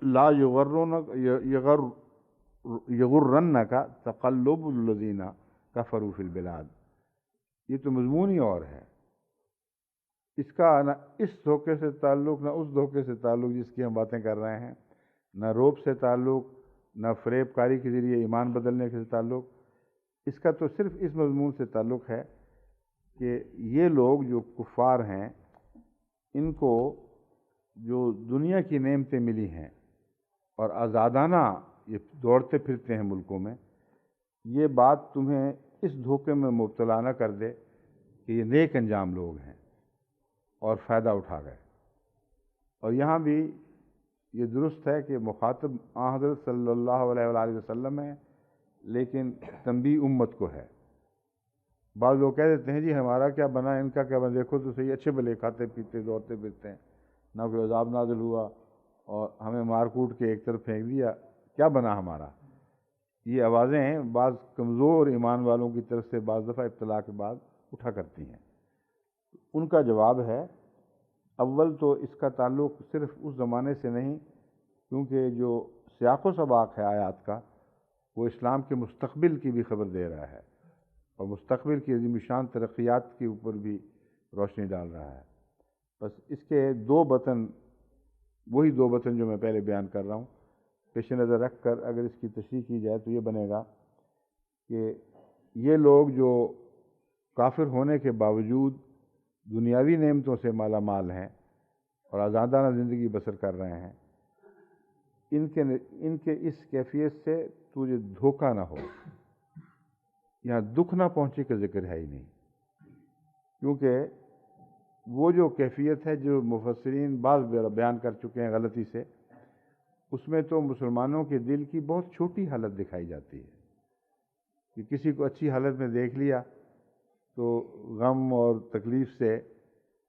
لا یغرنک تقلب الذین کفروا فی البلاد، یہ تو مضمون ہی اور ہے۔ اس کا نہ اس دھوکے سے تعلق نہ اس دھوکے سے تعلق جس کی ہم باتیں کر رہے ہیں، نہ روب سے تعلق، نہ فریب کاری کے ذریعے ایمان بدلنے سے تعلق۔ اس کا تو صرف اس مضمون سے تعلق ہے کہ یہ لوگ جو کفار ہیں، ان کو جو دنیا کی نعمتیں ملی ہیں اور آزادانہ یہ دوڑتے پھرتے ہیں ملکوں میں، یہ بات تمہیں اس دھوکے میں مبتلا نہ کر دے کہ یہ نیک انجام لوگ ہیں اور فائدہ اٹھا گئے۔ اور یہاں بھی یہ درست ہے کہ مخاطب حضرت صلی اللہ علیہ وآلہ وسلم ہے، لیکن تنبیہ امت کو ہے۔ بعض لوگ کہہ دیتے ہیں جی ہمارا کیا بنا، ان کا کیا بنا، دیکھو تو صحیح اچھے بھلے کھاتے پیتے دوڑتے پھرتے ہیں، نہ کوئی عذاب نازل ہوا اور ہمیں مار کوٹ کے ایک طرف پھینک دیا، کیا بنا ہمارا۔ یہ آوازیں بعض کمزور ایمان والوں کی طرف سے بعض دفعہ ابتلا کے بعد اٹھا کرتی ہیں۔ ان کا جواب ہے، اول تو اس کا تعلق صرف اس زمانے سے نہیں، کیونکہ جو سیاق و سباق ہے آیات کا وہ اسلام کے مستقبل کی بھی خبر دے رہا ہے، اور مستقبل کی عظیم شان ترقیات کے اوپر بھی روشنی ڈال رہا ہے۔ بس اس کے دو بطن، وہی دو بطن جو میں پہلے بیان کر رہا ہوں، پیش نظر رکھ کر اگر اس کی تشریح کی جائے تو یہ بنے گا کہ یہ لوگ جو کافر ہونے کے باوجود دنیاوی نعمتوں سے مالا مال ہیں اور آزادانہ زندگی بسر کر رہے ہیں، ان کے اس کیفیت سے تجھے دھوکہ نہ ہو، یہاں دکھ نہ پہنچے کا ذکر ہے ہی نہیں، کیونکہ وہ جو کیفیت ہے جو مفسرین بعض بیان کر چکے ہیں غلطی سے، اس میں تو مسلمانوں کے دل کی بہت چھوٹی حالت دکھائی جاتی ہے کہ کسی کو اچھی حالت میں دیکھ لیا تو غم اور تکلیف سے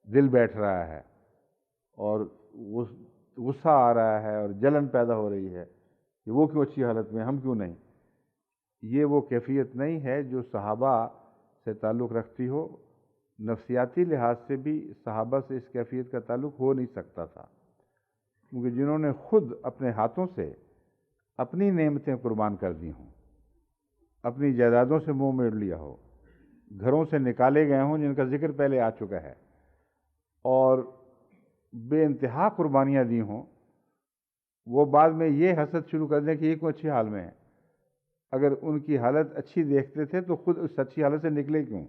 دل بیٹھ رہا ہے اور غصہ آ رہا ہے اور جلن پیدا ہو رہی ہے کہ وہ کیوں اچھی حالت میں، ہم کیوں نہیں۔ یہ وہ کیفیت نہیں ہے جو صحابہ سے تعلق رکھتی ہو، نفسیاتی لحاظ سے بھی صحابہ سے اس کیفیت کا تعلق ہو نہیں سکتا تھا، کیونکہ جنہوں نے خود اپنے ہاتھوں سے اپنی نعمتیں قربان کر دی ہوں، اپنی جائیدادوں سے منہ موڑ لیا ہو، گھروں سے نکالے گئے ہوں جن کا ذکر پہلے آ چکا ہے، اور بے انتہا قربانیاں دی ہوں، وہ بعد میں یہ حسد شروع کر دیں کہ یہ کیوں اچھی حال میں ہے۔ اگر ان کی حالت اچھی دیکھتے تھے تو خود اس اچھی حالت سے نکلے کیوں؟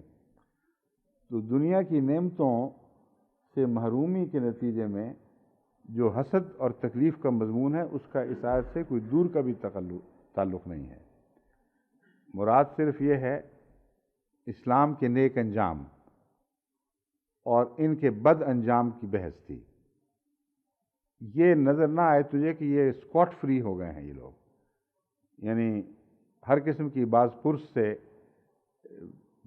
تو دنیا کی نعمتوں سے محرومی کے نتیجے میں جو حسد اور تکلیف کا مضمون ہے، اس کا اس آیت سے کوئی دور کا بھی تعلق نہیں ہے۔ مراد صرف یہ ہے اسلام کے نیک انجام اور ان کے بد انجام کی بحث تھی۔ یہ نظر نہ آئے تجھے کہ یہ اسکاٹ فری ہو گئے ہیں یہ لوگ، یعنی ہر قسم کی باز پرس سے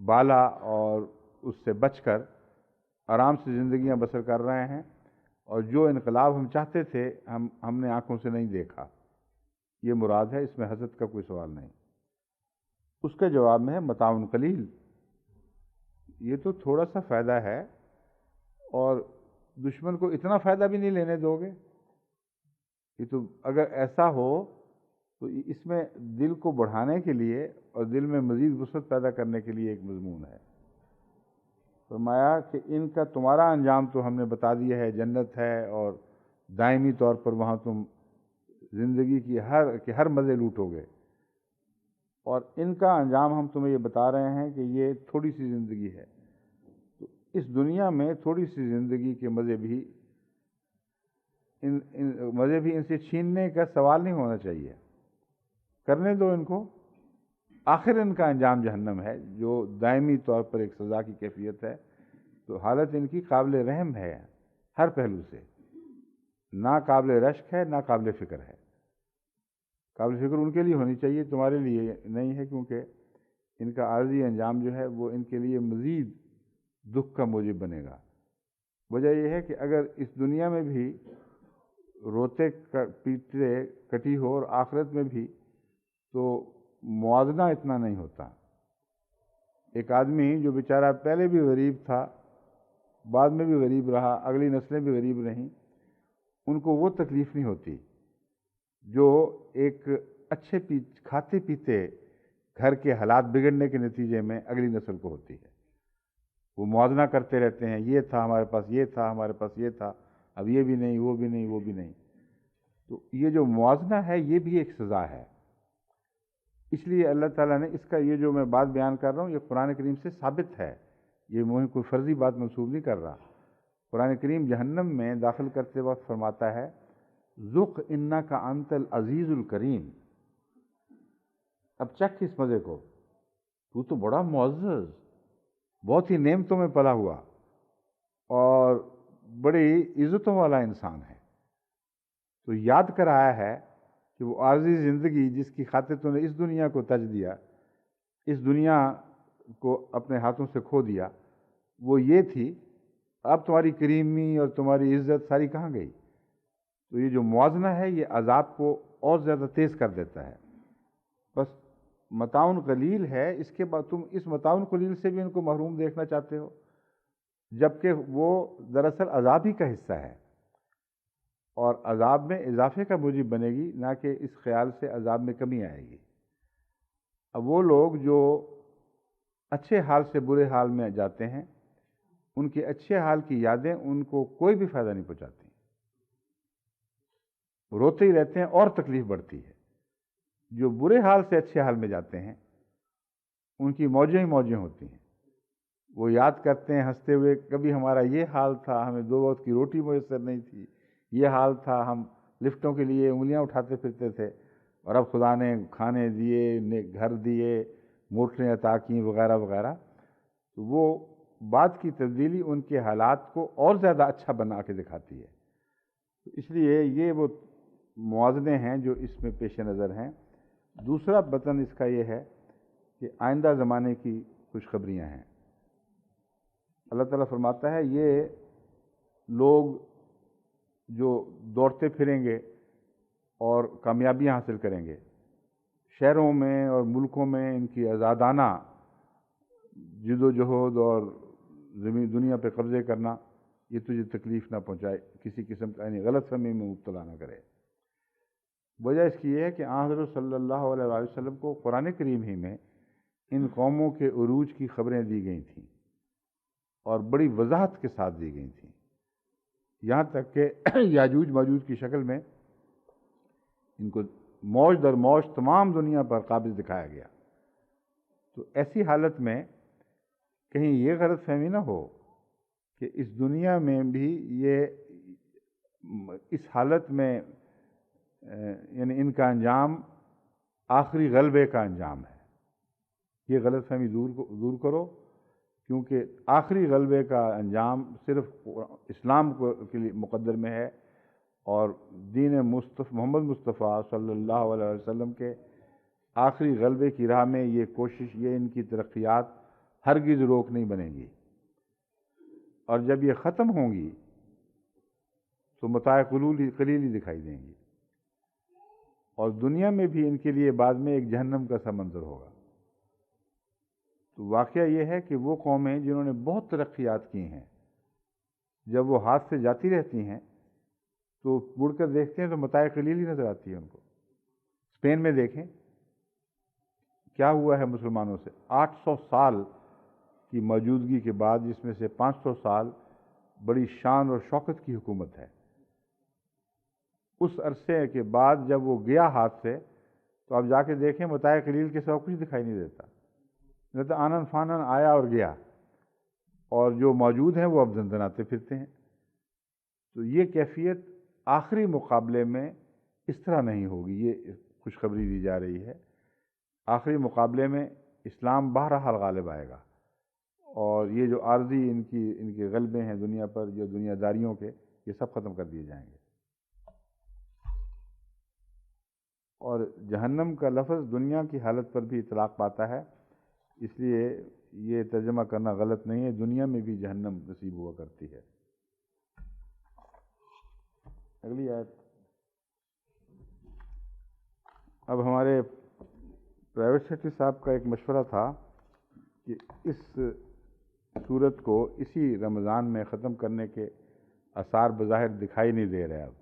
بالا اور اس سے بچ کر آرام سے زندگیاں بسر کر رہے ہیں، اور جو انقلاب ہم چاہتے تھے ہم نے آنکھوں سے نہیں دیکھا۔ یہ مراد ہے، اس میں حسد کا کوئی سوال نہیں۔ اس کے جواب میں ہے متاع قلیل، یہ تو تھوڑا سا فائدہ ہے، اور دشمن کو اتنا فائدہ بھی نہیں لینے دو گے۔ یہ تو اگر ایسا ہو تو اس میں دل کو بڑھانے کے لیے اور دل میں مزید وسعت پیدا کرنے کے لیے ایک مضمون ہے۔ فرمایا کہ ان کا تمہارا انجام تو ہم نے بتا دیا ہے، جنت ہے، اور دائمی طور پر وہاں تم زندگی کی ہر مزے لوٹو گے، اور ان کا انجام ہم تمہیں یہ بتا رہے ہیں کہ یہ تھوڑی سی زندگی ہے۔ تو اس دنیا میں تھوڑی سی زندگی کے مزے بھی ان سے چھیننے کا سوال نہیں ہونا چاہیے، کرنے دو ان کو۔ آخر ان کا انجام جہنم ہے، جو دائمی طور پر ایک سزا کی کیفیت ہے، تو حالت ان کی قابل رحم ہے ہر پہلو سے، نہ قابل رشک ہے نہ قابل فکر ہے۔ قابل فکر ان کے لیے ہونی چاہیے، تمہارے لیے نہیں ہے، کیونکہ ان کا عارضی انجام جو ہے وہ ان کے لیے مزید دکھ کا موجب بنے گا۔ وجہ یہ ہے کہ اگر اس دنیا میں بھی روتے پیٹتے کٹی ہو اور آخرت میں بھی، تو موازنہ اتنا نہیں ہوتا۔ ایک آدمی جو بیچارہ پہلے بھی غریب تھا، بعد میں بھی غریب رہا، اگلی نسلیں بھی غریب رہیں، ان کو وہ تکلیف نہیں ہوتی جو ایک اچھے کھاتے پیتے گھر کے حالات بگڑنے کے نتیجے میں اگلی نسل کو ہوتی ہے۔ وہ موازنہ کرتے رہتے ہیں، یہ تھا ہمارے پاس، یہ تھا ہمارے پاس، یہ تھا، اب یہ بھی نہیں، وہ بھی نہیں، وہ بھی نہیں۔ تو یہ جو موازنہ ہے یہ بھی ایک سزا ہے۔ اس لیے اللہ تعالیٰ نے اس کا یہ جو میں بات بیان کر رہا ہوں، یہ قرآن کریم سے ثابت ہے، یہ مجھے کوئی فرضی بات منسوب نہیں کر رہا۔ قرآن کریم جہنم میں داخل کرتے وقت فرماتا ہے ذُقْ اِنَّکَ أَنْتَ الْعَزِیزُ الْکریم۔ اب چکھ اس مزے کو، تو بڑا معزز، بہت ہی نعمتوں میں پلا ہوا اور بڑی عزتوں والا انسان ہے۔ تو یاد کرایا ہے کہ وہ عارضی زندگی جس کی خاطر تو نے اس دنیا کو تج دیا، اس دنیا کو اپنے ہاتھوں سے کھو دیا، وہ یہ تھی، اب تمہاری کریمی اور تمہاری عزت ساری کہاں گئی؟ تو یہ جو موازنہ ہے یہ عذاب کو اور زیادہ تیز کر دیتا ہے۔ بس متاع قلیل ہے، اس کے بعد تم اس متاع قلیل سے بھی ان کو محروم دیکھنا چاہتے ہو، جبکہ وہ دراصل عذاب ہی کا حصہ ہے، اور عذاب میں اضافے کا موجب بنے گی، نہ کہ اس خیال سے عذاب میں کمی آئے گی۔ اب وہ لوگ جو اچھے حال سے برے حال میں جاتے ہیں، ان کے اچھے حال کی یادیں ان کو کوئی بھی فائدہ نہیں پہنچاتی، روتے ہی رہتے ہیں اور تکلیف بڑھتی ہے۔ جو برے حال سے اچھے حال میں جاتے ہیں ان کی موجیں ہی موجیں ہوتی ہیں، وہ یاد کرتے ہیں ہنستے ہوئے، کبھی ہمارا یہ حال تھا، ہمیں 2 وقت کی روٹی میسر نہیں تھی، یہ حال تھا، ہم لفٹوں کے لیے انگلیاں اٹھاتے پھرتے تھے، اور اب خدا نے کھانے دیے، گھر دیے، موٹریں عطا کیں وغیرہ وغیرہ، تو وہ بات کی تبدیلی ان کے حالات کو اور زیادہ اچھا بنا کے دکھاتی ہے۔ تو اس لیے یہ وہ موازنے ہیں جو اس میں پیش نظر ہیں۔ دوسرا بطن اس کا یہ ہے کہ آئندہ زمانے کی خوشخبریاں ہیں۔ اللہ تعالیٰ فرماتا ہے یہ لوگ جو دوڑتے پھریں گے اور کامیابیاں حاصل کریں گے، شہروں میں اور ملکوں میں ان کی آزادانہ جد و جہد اور زمین دنیا پہ قبضے کرنا، یہ تجھے تکلیف نہ پہنچائے، کسی قسم کا یعنی غلط فہمی میں مبتلا نہ کرے۔ وجہ اس کی یہ ہے کہ آن حضرت صلی اللہ علیہ وآلہ وسلم کو قرآن کریم ہی میں ان قوموں کے عروج کی خبریں دی گئی تھیں، اور بڑی وضاحت کے ساتھ دی گئی تھیں، یہاں تک کہ یاجوج ماجوج کی شکل میں ان کو موج در موج تمام دنیا پر قابض دکھایا گیا۔ تو ایسی حالت میں کہیں یہ غلط فہمی نہ ہو کہ اس دنیا میں بھی یہ اس حالت میں یعنی ان کا انجام آخری غلبے کا انجام ہے، یہ غلط فہمی دور کرو، کیونکہ آخری غلبے کا انجام صرف اسلام کے لیے مقدر میں ہے، اور دین محمد مصطفیٰ صلی اللہ علیہ وسلم کے آخری غلبے کی راہ میں یہ کوشش، یہ ان کی ترقیات ہرگز روک نہیں بنے گی، اور جب یہ ختم ہوں گی تو متاع قلیل ہی دکھائی دیں گی، اور دنیا میں بھی ان کے لیے بعد میں ایک جہنم کا سا منظر ہوگا۔ تو واقعہ یہ ہے کہ وہ قومیں جنہوں نے بہت ترقیات کی ہیں، جب وہ ہاتھ سے جاتی رہتی ہیں تو مڑ کر دیکھتے ہیں تو متاع قلیل ہی نظر آتی ہے ان کو۔ اسپین میں دیکھیں کیا ہوا ہے مسلمانوں سے، 800 سال کی موجودگی کے بعد، جس میں سے 500 سال بڑی شان اور شوکت کی حکومت ہے، اس عرصے کے بعد جب وہ گیا ہاتھ سے تو اب جا کے دیکھیں متاع قلیل کے سوا کچھ دکھائی نہیں دیتا، نہ تو آنن فانن آیا اور گیا، اور جو موجود ہیں وہ اب دندناتے پھرتے ہیں۔ تو یہ کیفیت آخری مقابلے میں اس طرح نہیں ہوگی، یہ خوشخبری دی جا رہی ہے۔ آخری مقابلے میں اسلام بہرحال غالب آئے گا، اور یہ جو عارضی ان کے غلبے ہیں دنیا پر، جو دنیا داریوں کے، یہ سب ختم کر دیے جائیں گے۔ اور جہنم کا لفظ دنیا کی حالت پر بھی اطلاق پاتا ہے، اس لیے یہ ترجمہ کرنا غلط نہیں ہے، دنیا میں بھی جہنم نصیب ہوا کرتی ہے۔ اگلی آیت۔ اب ہمارے پرائیویٹ سیکرٹری صاحب کا ایک مشورہ تھا کہ اس صورت کو اسی رمضان میں ختم کرنے کے آثار بظاہر دکھائی نہیں دے رہے، اب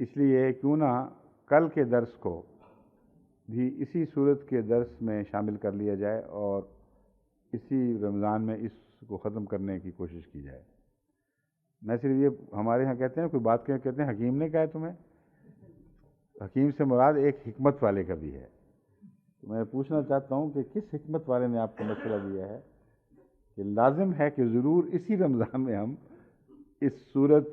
اس لیے کیوں نہ کل کے درس کو بھی اسی صورت کے درس میں شامل کر لیا جائے، اور اسی رمضان میں اس کو ختم کرنے کی کوشش کی جائے۔ میں صرف یہ ہمارے ہاں کہتے ہیں، کوئی بات کہتے ہیں حکیم نے کہا ہے تمہیں، حکیم سے مراد ایک حکمت والے کا بھی ہے۔ تو میں پوچھنا چاہتا ہوں کہ کس حکمت والے نے آپ کو مشورہ دیا ہے کہ لازم ہے کہ ضرور اسی رمضان میں ہم اس صورت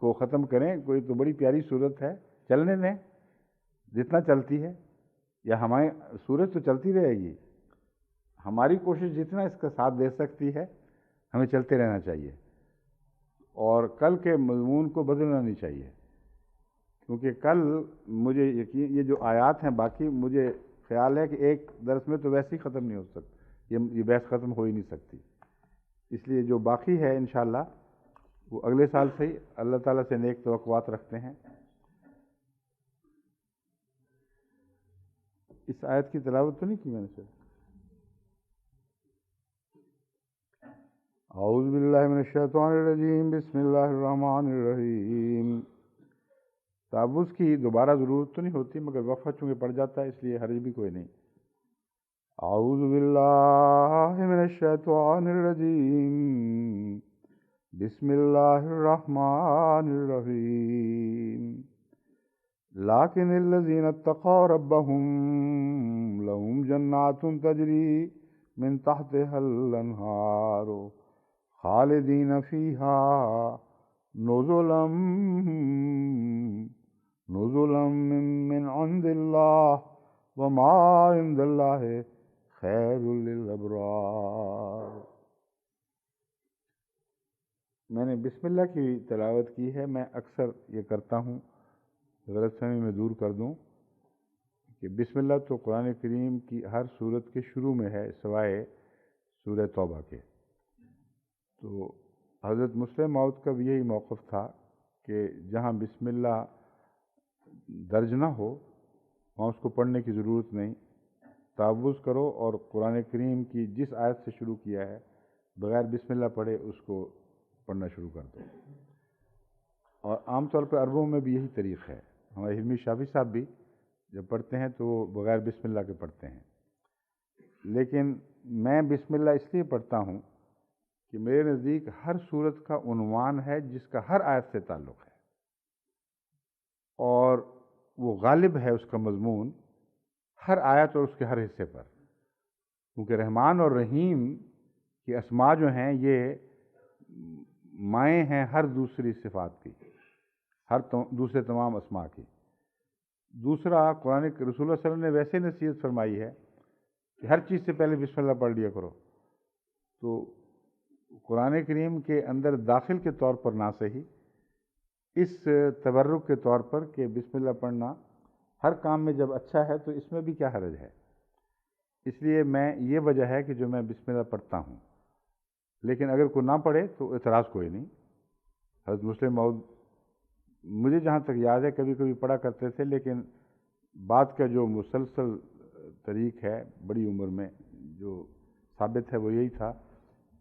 کو ختم کریں؟ کوئی تو بڑی پیاری صورت ہے، چلنے دیں جتنا چلتی ہے، یا ہماری صورت تو چلتی رہے گی، ہماری کوشش جتنا اس کا ساتھ دے سکتی ہے ہمیں چلتے رہنا چاہیے، اور کل کے مضمون کو بدلنا نہیں چاہیے، کیونکہ کل مجھے یقین یہ جو آیات ہیں باقی مجھے خیال ہے کہ ایک درس میں تو ویسے ہی ختم نہیں ہو سکتی، یہ بحث ختم ہو ہی نہیں سکتی، اس لیے جو باقی ہے انشاءاللہ وہ اگلے سال سے ہی اللہ تعالیٰ سے نیک توقعات رکھتے ہیں۔ اس آیت کی تلاوت تو نہیں کی میں نے سر؟ اعوذ باللہ من الشیطان الرجیم، بسم اللہ الرحمن الرحیم۔ تعوذ کی دوبارہ ضرورت تو نہیں ہوتی، مگر وقفہ چونکہ پڑ جاتا ہے اس لیے حرج بھی کوئی نہیں۔ اعوذ باللہ من الشیطان الرجیم، بسم اللہ الرحمن الرحیم۔ لیکن الذین اتقوا ربهم لهم جنات تجری من تحتها الانہار خالدین فیہا نزلا نزلا من عند اللہ وما عند اللہ خیر للابرار۔ میں نے بسم اللہ کی تلاوت کی ہے، میں اکثر یہ کرتا ہوں، غلط فہمی میں دور کر دوں کہ بسم اللہ تو قرآن کریم کی ہر سورت کے شروع میں ہے سوائے سورہ توبہ کے۔ تو حضرت مسلم موعود کا بھی یہی موقف تھا کہ جہاں بسم اللہ درج نہ ہو وہاں اس کو پڑھنے کی ضرورت نہیں، تعوذ کرو اور قرآن کریم کی جس آیت سے شروع کیا ہے بغیر بسم اللہ پڑھے اس کو پڑھنا شروع کر دو۔ اور عام طور پر عربوں میں بھی یہی طریق ہے، ہمارے علمی شافی صاحب بھی جب پڑھتے ہیں تو وہ بغیر بسم اللہ کے پڑھتے ہیں، لیکن میں بسم اللہ اس لیے پڑھتا ہوں کہ میرے نزدیک ہر سورت کا عنوان ہے جس کا ہر آیت سے تعلق ہے، اور وہ غالب ہے اس کا مضمون ہر آیت اور اس کے ہر حصے پر، کیونکہ رحمان اور رحیم کی اسماء جو ہیں یہ مائیں ہیں ہر دوسری صفات کی، ہر دوسرے تمام اسماء کی۔ دوسرا قرآن رسول اللہ صلی اللہ علیہ وسلم نے ویسے نصیحت فرمائی ہے کہ ہر چیز سے پہلے بسم اللہ پڑھ لیا کرو، تو قرآن کریم کے اندر داخل کے طور پر نہ صحیح، اس تبرک کے طور پر کہ بسم اللہ پڑھنا ہر کام میں جب اچھا ہے تو اس میں بھی کیا حرج ہے۔ اس لیے میں یہ وجہ ہے کہ جو میں بسم اللہ پڑھتا ہوں، لیکن اگر کوئی نہ پڑھے تو اعتراض کوئی نہیں۔ حضرت مسلم موعود مجھے جہاں تک یاد ہے کبھی کبھی پڑھا کرتے تھے، لیکن بات کا جو مسلسل طریق ہے بڑی عمر میں جو ثابت ہے وہ یہی تھا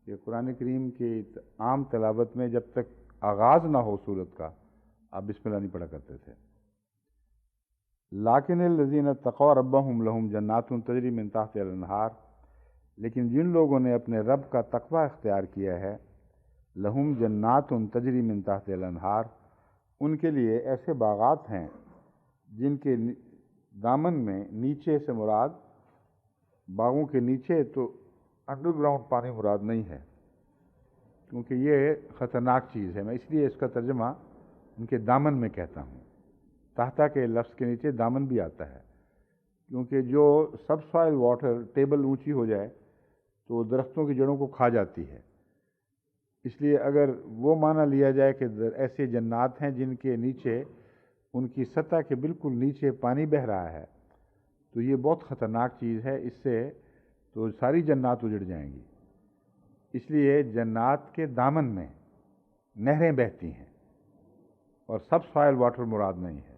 کہ قرآن کریم کی عام تلاوت میں جب تک آغاز نہ ہو سورت کا آپ بسم اللہ نہیں پڑھا کرتے تھے۔ لیکن الذین اتقوا ربہم لہم جنات تجری من تحتہا الانہار، لیکن جن لوگوں نے اپنے رب کا تقوی اختیار کیا ہے، لہم جنات تجری من تحتہا الانہار، ان کے لیے ایسے باغات ہیں جن کے دامن میں، نیچے سے مراد باغوں کے نیچے تو انڈر گراؤنڈ پانی مراد نہیں ہے، کیونکہ یہ خطرناک چیز ہے، میں اس لیے اس کا ترجمہ ان کے دامن میں کہتا ہوں۔ تحتا کے لفظ کے نیچے دامن بھی آتا ہے، کیونکہ جو سب سوائل واٹر ٹیبل اونچی ہو جائے تو درختوں کی جڑوں کو کھا جاتی ہے، اس لیے اگر وہ معنی لیا جائے کہ ایسے جنات ہیں جن کے نیچے، ان کی سطح کے بالکل نیچے پانی بہہ رہا ہے، تو یہ بہت خطرناک چیز ہے، اس سے تو ساری جنات اجڑ جائیں گی۔ اس لیے جنات کے دامن میں نہریں بہتی ہیں اور سب سوائل واٹر مراد نہیں ہے۔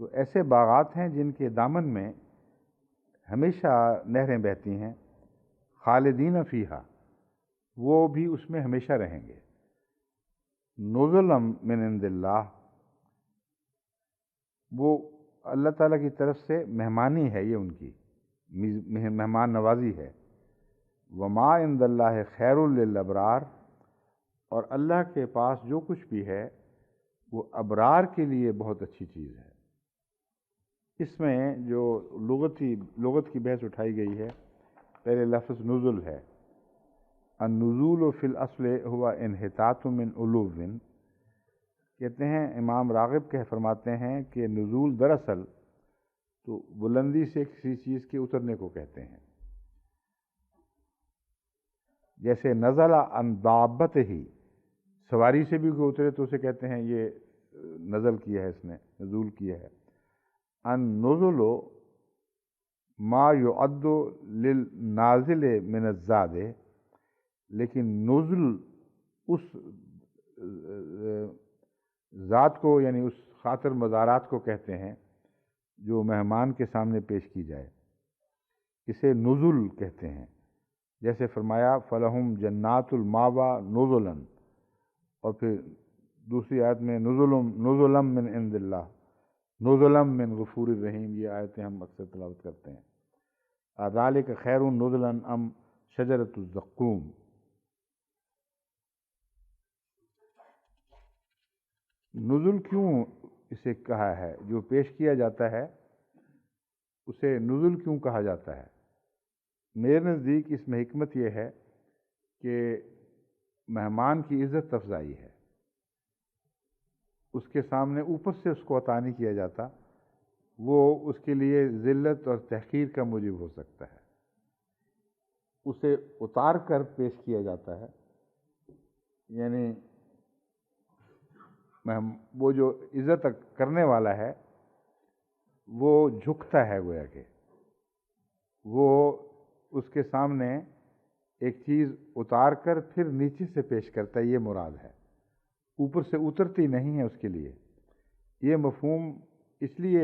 تو ایسے باغات ہیں جن کے دامن میں ہمیشہ نہریں بہتی ہیں، خالدین فیہا، وہ بھی اس میں ہمیشہ رہیں گے۔ نزلا من عند اللہ، وہ اللہ تعالیٰ کی طرف سے مہمانی ہے، یہ ان کی مہمان نوازی ہے۔ وما عند اللہ خیر للابرار، اور اللہ کے پاس جو کچھ بھی ہے وہ ابرار کے لیے بہت اچھی چیز ہے۔ اس میں جو لغت کی بحث اٹھائی گئی ہے، پہلے لفظ نزل ہے، النزول فی الاصل ہوا انحطاط من علو، کہتے ہیں امام راغب فرماتے ہیں کہ نزول دراصل تو بلندی سے کسی چیز کے اترنے کو کہتے ہیں، جیسے نزل عن دابت ہی، سواری سے بھی کوئی اترے تو اسے کہتے ہیں یہ نزل کیا ہے، اس نے نزول کیا ہے۔ النزل ما یعد للنازل من الزاد، لیکن نزل اس ذات کو، یعنی اس خاطر مزارات کو کہتے ہیں جو مہمان کے سامنے پیش کی جائے، اسے نزل کہتے ہیں۔ جیسے فرمایا فلہم جنات الماوا نزلا، اور پھر دوسری آیت میں نزلا من عند اللہ، نزلا من غفور الرحیم، یہ آیتیں ہم اکثر تلاوت کرتے ہیں۔ ذالک خیر نزلا ام شجرۃ الزقوم۔ نزل کیوں اسے کہا ہے، جو پیش کیا جاتا ہے اسے نزل کیوں کہا جاتا ہے؟ میرے نزدیک اس میں حکمت یہ ہے کہ مہمان کی عزت افزائی ہے۔ اس کے سامنے اوپر سے اس کو عطا نہیں کیا جاتا، وہ اس کے لیے ذلت اور تحقیر کا موجب ہو سکتا ہے۔ اسے اتار کر پیش کیا جاتا ہے، یعنی وہ جو عزت کرنے والا ہے وہ جھکتا ہے، گویا کہ وہ اس کے سامنے ایک چیز اتار کر پھر نیچے سے پیش کرتا ہے، یہ مراد ہے، اوپر سے اترتی نہیں ہے اس کے لیے۔ یہ مفہوم اس لیے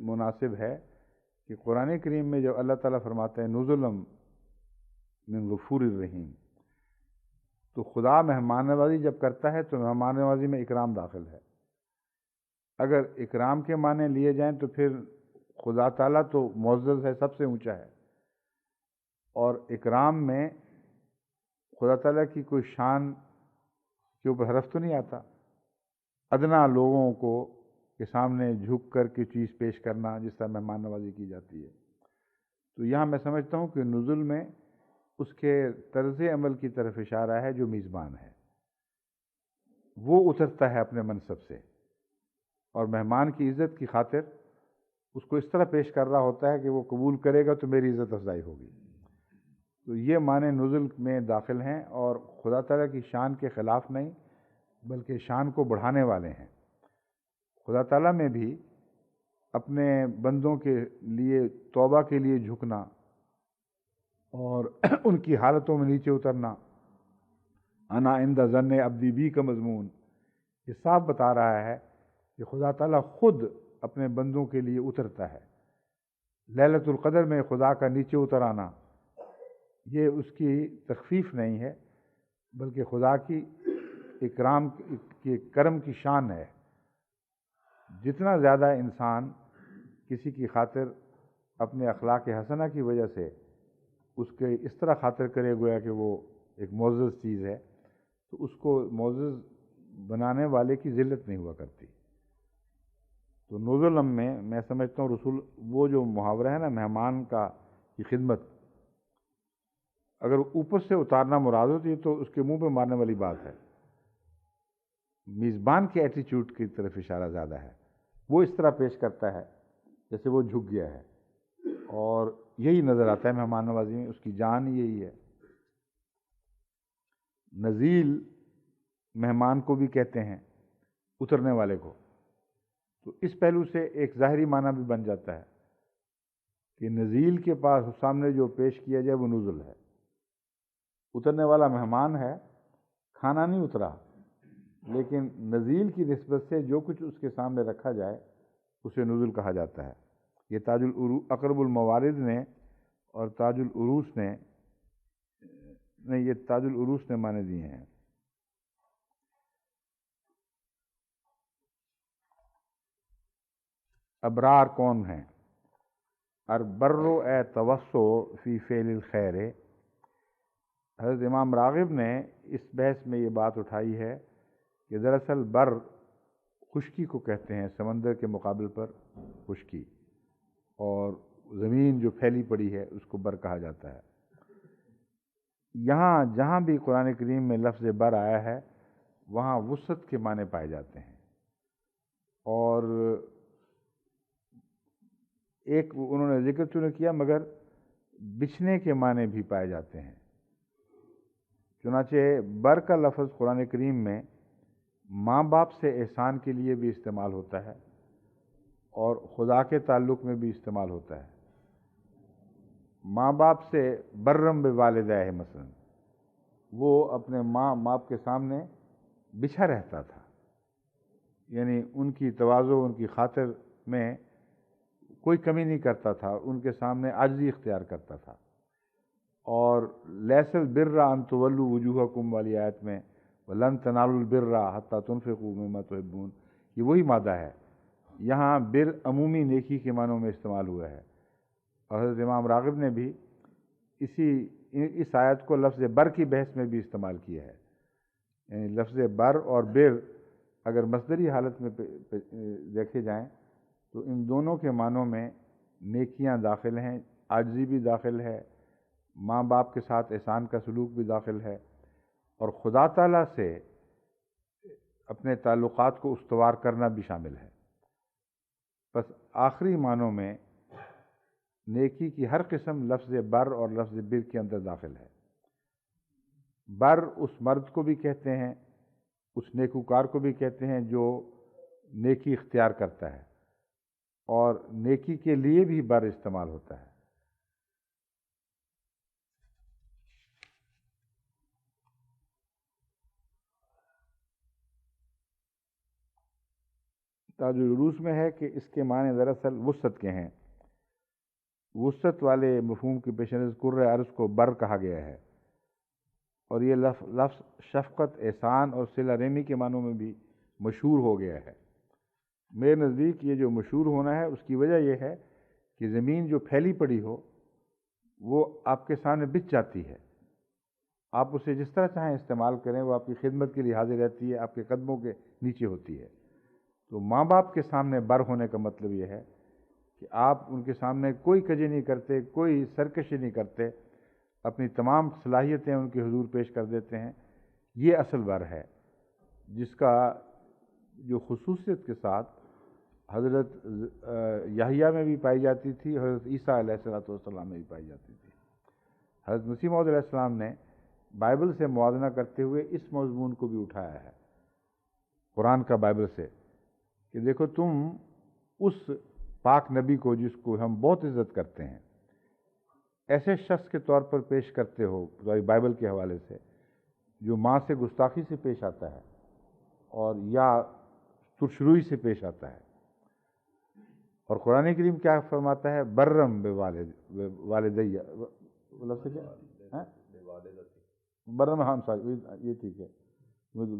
مناسب ہے کہ قرآن کریم میں جو اللہ تعالیٰ فرماتے ہیں نزلم من غفور الرحیم، تو خدا مہمان نوازی جب کرتا ہے تو مہمان نوازی میں اکرام داخل ہے۔ اگر اکرام کے معنی لیے جائیں تو پھر خدا تعالیٰ تو معزز ہے، سب سے اونچا ہے، اور اکرام میں خدا تعالیٰ کی کوئی شان کے اوپر حرف تو نہیں آتا۔ ادنا لوگوں کو کے سامنے جھک کر کی چیز پیش کرنا جس طرح مہمان نوازی کی جاتی ہے، تو یہاں میں سمجھتا ہوں کہ نزول میں اس کے طرز عمل کی طرف اشارہ ہے جو میزبان ہے، وہ اترتا ہے اپنے منصب سے اور مہمان کی عزت کی خاطر اس کو اس طرح پیش کر رہا ہوتا ہے کہ وہ قبول کرے گا تو میری عزت افزائی ہوگی۔ تو یہ معنی نزول میں داخل ہیں اور خدا تعالیٰ کی شان کے خلاف نہیں بلکہ شان کو بڑھانے والے ہیں۔ خدا تعالیٰ میں بھی اپنے بندوں کے لیے توبہ کے لیے جھکنا اور ان کی حالتوں میں نیچے اترنا، انا عند ظن عبدی بی کا مضمون یہ صاف بتا رہا ہے کہ خدا تعالیٰ خود اپنے بندوں کے لیے اترتا ہے۔ لیلۃ القدر میں خدا کا نیچے اتر آنا یہ اس کی تخفیف نہیں ہے بلکہ خدا کی اکرام کی کرم کی شان ہے۔ جتنا زیادہ انسان کسی کی خاطر اپنے اخلاق حسنہ کی وجہ سے اس کے اس طرح خاطر کرے گویا کہ وہ ایک معزز چیز ہے، تو اس کو معزز بنانے والے کی ذلت نہیں ہوا کرتی۔ تو نزول میں سمجھتا ہوں رسول وہ جو محاورہ ہے نا مہمان کا کی خدمت، اگر اوپر سے اتارنا مراد ہوتی ہے تو اس کے منہ پہ مارنے والی بات ہے۔ میزبان کے ایٹیچیوڈ کی طرف اشارہ زیادہ ہے، وہ اس طرح پیش کرتا ہے جیسے وہ جھک گیا ہے، اور یہی نظر آتا ہے مہمان نوازی میں، اس کی جان یہی ہے۔ نزیل مہمان کو بھی کہتے ہیں، اترنے والے کو، تو اس پہلو سے ایک ظاہری معنی بھی بن جاتا ہے کہ نزیل کے پاس سامنے جو پیش کیا جائے وہ نزل ہے۔ اترنے والا مہمان ہے، کھانا نہیں اترا، لیکن نزیل کی نسبت سے جو کچھ اس کے سامنے رکھا جائے اسے نزول کہا جاتا ہے۔ یہ تاج اقرب الموارد نے اور تاج العروس نے نہیں، یہ تاج العروس نے معنی دیے ہیں۔ ابرار کون ہیں؟ البر اے توسع فی فعل الخیر۔ حضرت امام راغب نے اس بحث میں یہ بات اٹھائی ہے کہ دراصل بر خشکی کو کہتے ہیں، سمندر کے مقابل پر خشکی، اور زمین جو پھیلی پڑی ہے اس کو بر کہا جاتا ہے۔ یہاں جہاں بھی قرآن کریم میں لفظ بر آیا ہے وہاں وسعت کے معنی پائے جاتے ہیں، اور ایک انہوں نے ذکر تو نہیں کیا مگر بچھنے کے معنی بھی پائے جاتے ہیں۔ چنانچہ بر کا لفظ قرآن کریم میں ماں باپ سے احسان کے لیے بھی استعمال ہوتا ہے اور خدا کے تعلق میں بھی استعمال ہوتا ہے۔ ماں باپ سے برم بوالدہ ہے، مثلا وہ اپنے ماں باپ کے سامنے بچھا رہتا تھا، یعنی ان کی تواضع ان کی خاطر میں کوئی کمی نہیں کرتا تھا، ان کے سامنے عاجزی اختیار کرتا تھا۔ اور لیس البر ان تولوا وجوہکم والی آیت میں وَلَن تَنَالُوا الْبِرَّ حَتَّىٰ تُنْفِقُوا مِمَّا تُحِبُّونَ، یہ وہی مادہ ہے۔ یہاں بر عمومی نیکی کے معنوں میں استعمال ہوا ہے، اور حضرت امام راغب نے بھی اس آیت کو لفظ بر کی بحث میں بھی استعمال کیا ہے۔ یعنی لفظ بر اور بر اگر مصدری حالت میں دیکھے جائیں تو ان دونوں کے معنوں میں نیکیاں داخل ہیں، عاجزی بھی داخل ہے، ماں باپ کے ساتھ احسان کا سلوک بھی داخل ہے، اور خدا تعالیٰ سے اپنے تعلقات کو استوار کرنا بھی شامل ہے۔ بس آخری معنوں میں نیکی کی ہر قسم لفظ بر اور لفظ بر کے اندر داخل ہے۔ بر اس مرد کو بھی کہتے ہیں، اس نیکوکار کو بھی کہتے ہیں جو نیکی اختیار کرتا ہے، اور نیکی کے لیے بھی بر استعمال ہوتا ہے۔ تاج العروس میں ہے کہ اس کے معنی دراصل وسعت کے ہیں۔ وسعت والے مفہوم کے پیش نظر کرۂ ارض کو بر کہا گیا ہے، اور یہ لفظ شفقت، احسان اور صلہ رحمی کے معنوں میں بھی مشہور ہو گیا ہے۔ میرے نزدیک یہ جو مشہور ہونا ہے اس کی وجہ یہ ہے کہ زمین جو پھیلی پڑی ہو وہ آپ کے سامنے بچ جاتی ہے، آپ اسے جس طرح چاہیں استعمال کریں، وہ آپ کی خدمت کے لیے حاضر رہتی ہے، آپ کے قدموں کے نیچے ہوتی ہے۔ تو ماں باپ کے سامنے بر ہونے کا مطلب یہ ہے کہ آپ ان کے سامنے کوئی کجی نہیں کرتے، کوئی سرکشی نہیں کرتے، اپنی تمام صلاحیتیں ان کے حضور پیش کر دیتے ہیں۔ یہ اصل بر ہے، جس کا جو خصوصیت کے ساتھ حضرت یحییٰ میں بھی پائی جاتی تھی، حضرت عیسیٰ علیہ السلام میں بھی پائی جاتی تھی۔ حضرت مسیح موعود علیہ السلام نے بائبل سے موازنہ کرتے ہوئے اس مضمون کو بھی اٹھایا ہے، قرآن کا بائبل سے، کہ دیکھو تم اس پاک نبی کو جس کو ہم بہت عزت کرتے ہیں ایسے شخص کے طور پر پیش کرتے ہو بائبل کے حوالے سے، جو ماں سے گستاخی سے پیش آتا ہے اور یا ترشروئی سے پیش آتا ہے۔ اور قرآن کریم کیا فرماتا ہے؟ برم والدیہ، برم، ہاں یہ ٹھیک ہے،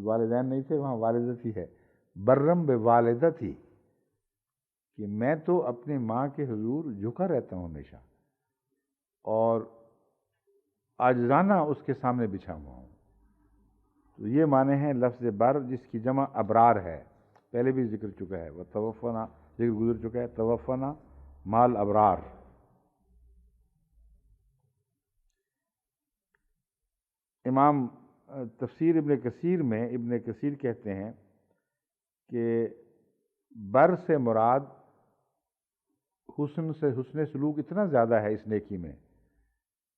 والدین نہیں تھے، وہاں والدتی ہے، برم بوالدتی، کہ میں تو اپنی ماں کے حضور جھکا رہتا ہوں ہمیشہ، اور عاجزانہ اس کے سامنے بچھا ہوا ہوں۔ تو یہ معنی ہیں لفظ بر، جس کی جمع ابرار ہے، پہلے بھی ذکر چکا ہے، وہ توفنا ذکر گزر چکا ہے، توفنا مال ابرار۔ امام تفسیر ابن کثیر میں ابن کثیر کہتے ہیں کہ بر سے مراد حسن سلوک اتنا زیادہ ہے اس نیکی میں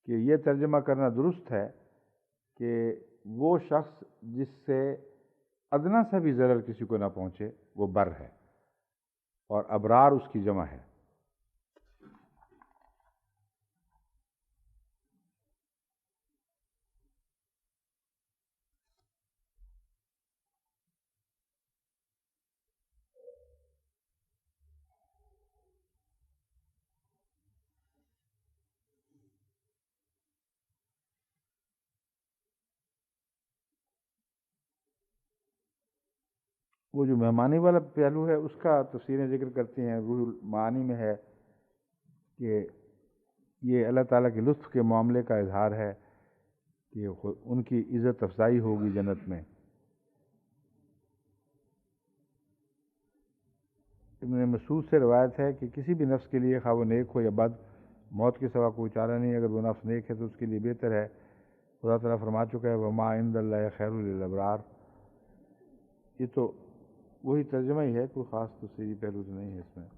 کہ یہ ترجمہ کرنا درست ہے کہ وہ شخص جس سے ادنا سا بھی ضرر کسی کو نہ پہنچے وہ بر ہے، اور ابرار اس کی جمع ہے۔ وہ جو مہمانی والا پہلو ہے اس کا تفسیریں ذکر کرتی ہیں، روح المعانی میں ہے کہ یہ اللہ تعالیٰ کے لطف کے معاملے کا اظہار ہے کہ ان کی عزت افزائی ہوگی جنت میں۔ ابن مسعود سے روایت ہے کہ کسی بھی نفس کے لیے خواہ وہ نیک ہو یا بد، موت کے سوا کوئی چارہ نہیں۔ اگر وہ نفس نیک ہے تو اس کے لیے بہتر ہے، خدا تعالیٰ فرما چکا ہے وَمَا عِندَ اللَّهِ خَيْرٌ لِلْأَبْرَارِ۔ یہ تو وہی ترجمہ ہی ہے، کوئی خاص تفصیلی پہلو تو نہیں ہے اس میں۔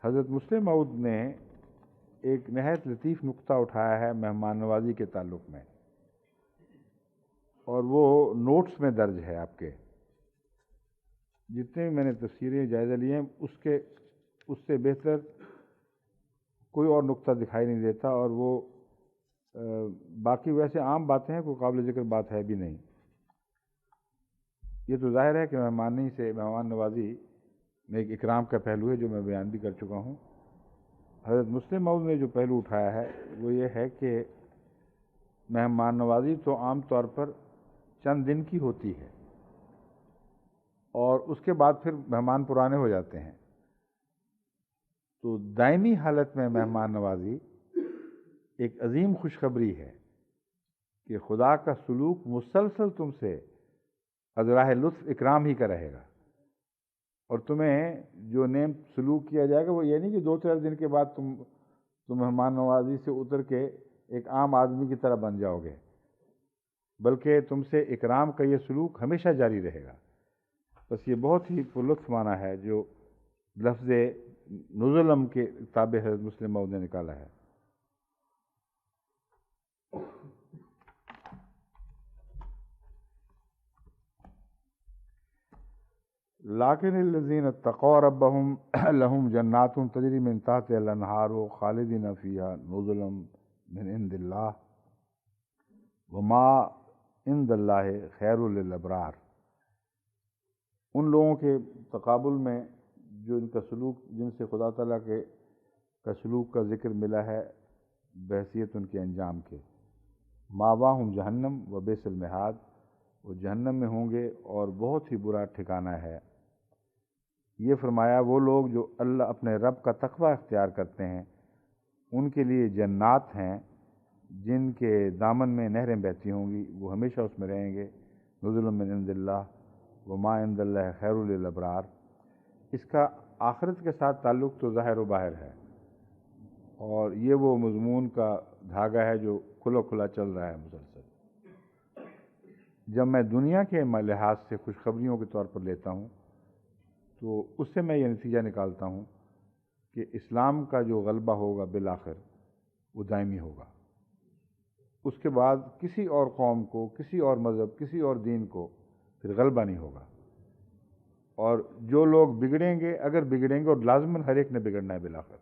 حضرت مسلم موعود نے ایک نہایت لطیف نقطہ اٹھایا ہے مہمان نوازی کے تعلق میں، اور وہ نوٹس میں درج ہے آپ کے، جتنے بھی میں نے تفسیریں جائزہ لیے ہیں اس سے بہتر کوئی اور نقطہ دکھائی نہیں دیتا، اور وہ باقی ویسے عام باتیں ہیں، کوئی قابل ذکر بات ہے بھی نہیں۔ یہ تو ظاہر ہے کہ مہمان نوازی میں ایک اکرام کا پہلو ہے جو میں بیان بھی کر چکا ہوں۔ حضرت مسلم موعود نے جو پہلو اٹھایا ہے وہ یہ ہے کہ مہمان نوازی تو عام طور پر چند دن کی ہوتی ہے، اور اس کے بعد پھر مہمان پرانے ہو جاتے ہیں۔ تو دائمی حالت میں مہمان نوازی ایک عظیم خوشخبری ہے کہ خدا کا سلوک مسلسل تم سے از راہ لطف اکرام ہی کا رہے گا، اور تمہیں جو نیم سلوک کیا جائے گا وہ یہ نہیں کہ 2-4 دن کے بعد تم مہمان نوازی سے اتر کے ایک عام آدمی کی طرح بن جاؤ گے، بلکہ تم سے اکرام کا یہ سلوک ہمیشہ جاری رہے گا۔ بس یہ بہت ہی پرلطف معنی ہے جو لفظ نزلم کے تابع حضرت مسلم موعود نے نکالا ہے۔ لیکن الذین اتقوا ربهم لهم جنات تجری من تحتها الانہار خالدین فیہا نزلا من عند اللہ وما عند اللہ خیر للابرار۔ ان لوگوں کے تقابل میں جو ان کا سلوک، جن سے خدا تعالیٰ کے کا سلوک کا ذکر ملا ہے بحیثیت ان کے انجام کے، ماواہم جہنم و بئس المہاد، وہ جہنم میں ہوں گے اور بہت ہی برا ٹھکانہ ہے۔ یہ فرمایا وہ لوگ جو اللہ اپنے رب کا تقوی اختیار کرتے ہیں ان کے لیے جنات ہیں جن کے دامن میں نہریں بہتی ہوں گی، وہ ہمیشہ اس میں رہیں گے۔ نزل من عند اللہ وما عند اللہ خیر للابرار۔ اس کا آخرت کے ساتھ تعلق تو ظاہر و باہر ہے، اور یہ وہ مضمون کا دھاگا ہے جو کھلا کھلا چل رہا ہے مسلسل۔ جب میں دنیا کے لحاظ سے خوشخبریوں کے طور پر لیتا ہوں تو اس سے میں یہ نتیجہ نکالتا ہوں کہ اسلام کا جو غلبہ ہوگا بالآخر وہ دائمی ہوگا۔ اس کے بعد کسی اور قوم کو، کسی اور مذہب، کسی اور دین کو پھر غلبہ نہیں ہوگا، اور جو لوگ بگڑیں گے، اگر بگڑیں گے، اور لازماً ہر ایک نے بگڑنا ہے بالآخر،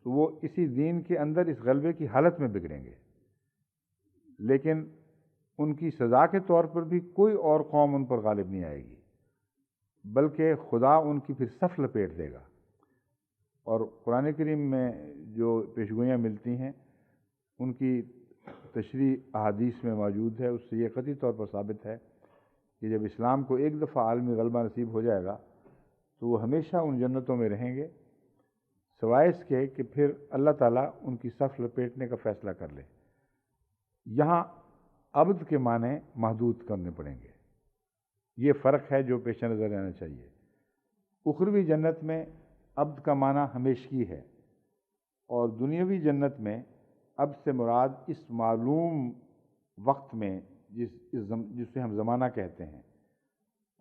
تو وہ اسی دین کے اندر اس غلبے کی حالت میں بگڑیں گے، لیکن ان کی سزا کے طور پر بھی کوئی اور قوم ان پر غالب نہیں آئے گی، بلکہ خدا ان کی پھر صف لپیٹ دے گا۔ اور قرآن کریم میں جو پیشگوئیاں ملتی ہیں ان کی تشریح احادیث میں موجود ہے، اس سے یہ قطعی طور پر ثابت ہے کہ جب اسلام کو ایک دفعہ عالمی غلبہ نصیب ہو جائے گا تو وہ ہمیشہ ان جنتوں میں رہیں گے، سوائے اس کے کہ پھر اللہ تعالیٰ ان کی صف لپیٹنے کا فیصلہ کر لے۔ یہاں عبد کے معنی محدود کرنے پڑیں گے، یہ فرق ہے جو پیش نظر رہنا چاہیے۔ اخروی جنت میں عبد کا معنی ہمیشگی ہے، اور دنیاوی جنت میں عبد سے مراد اس معلوم وقت میں جسے ہم زمانہ کہتے ہیں،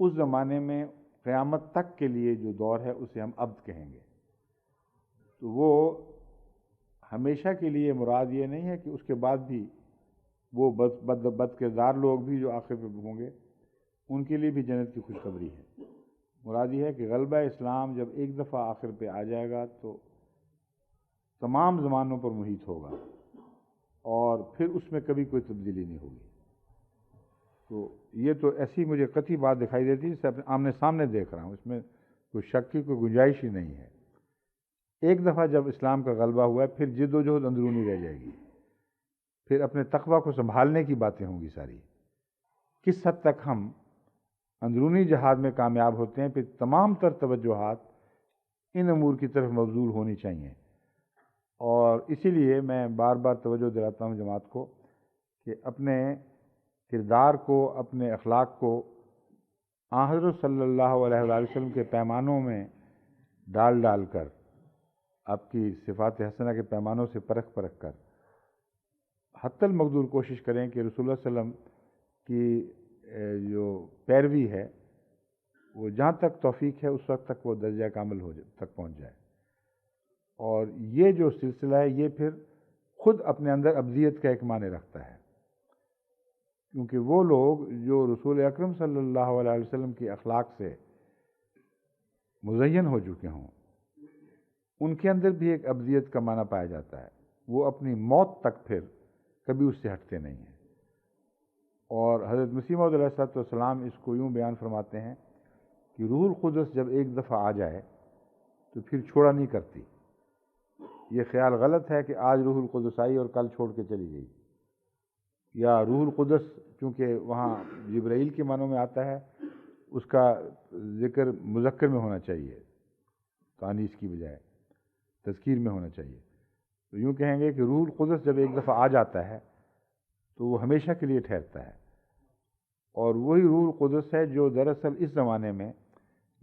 اس زمانے میں قیامت تک کے لیے جو دور ہے اسے ہم عبد کہیں گے۔ تو وہ ہمیشہ کے لیے مراد یہ نہیں ہے کہ اس کے بعد بھی وہ بد کردار لوگ بھی جو آخر پہ ہوں گے ان کے لیے بھی جنت کی خوشخبری ہے۔ مراد یہ ہے کہ غلبہ اسلام جب ایک دفعہ آخر پہ آ جائے گا تو تمام زمانوں پر محیط ہوگا، اور پھر اس میں کبھی کوئی تبدیلی نہیں ہوگی۔ تو یہ تو ایسی مجھے قطعی بات دکھائی دیتی ہے جسے آمنے سامنے دیکھ رہا ہوں، اس میں کوئی شک کی کوئی گنجائش ہی نہیں ہے۔ ایک دفعہ جب اسلام کا غلبہ ہوا ہے پھر جد و جہد اندرونی رہ جائے گی، پھر اپنے تقوی کو سنبھالنے کی باتیں ہوں گی ساری۔ کس حد تک ہم اندرونی جہاد میں کامیاب ہوتے ہیں، پھر تمام تر توجہات ان امور کی طرف مبذول ہونی چاہیے۔ اور اسی لیے میں بار بار توجہ دلاتا ہوں جماعت کو کہ اپنے کردار کو، اپنے اخلاق کو حضرت صلی اللہ علیہ وآلہ وسلم کے پیمانوں میں ڈال ڈال کر، آپ کی صفات حسنہ کے پیمانوں سے پرکھ کر حتی المقدور کوشش کریں کہ رسول اللہ صلی اللہ علیہ وسلم کی جو پیروی ہے وہ جہاں تک توفیق ہے اس وقت تک وہ درجہ کامل تک پہنچ جائے۔ اور یہ جو سلسلہ ہے یہ پھر خود اپنے اندر ابدیت کا ایک معنی رکھتا ہے، کیونکہ وہ لوگ جو رسول اکرم صلی اللہ علیہ وسلم کی اخلاق سے مزین ہو چکے ہوں ان کے اندر بھی ایک ابدیت کا معنی پایا جاتا ہے، وہ اپنی موت تک پھر کبھی اس سے ہٹتے نہیں ہیں۔ اور حضرت مسیح موعود علیہ الصلوۃ والسلام اس کو یوں بیان فرماتے ہیں کہ روح القدس جب ایک دفعہ آ جائے تو پھر چھوڑا نہیں کرتی۔ یہ خیال غلط ہے کہ آج روح القدس آئی اور کل چھوڑ کے چلی گئی، یا روح القدس چونکہ وہاں جبرائیل کے معنوں میں آتا ہے اس کا ذکر مذکر میں ہونا چاہیے، تانیث کی بجائے تذکیر میں ہونا چاہیے۔ تو یوں کہیں گے کہ روح القدس جب ایک دفعہ آ جاتا ہے تو وہ ہمیشہ کے لیے ٹھہرتا ہے، اور وہی روح القدس ہے جو دراصل اس زمانے میں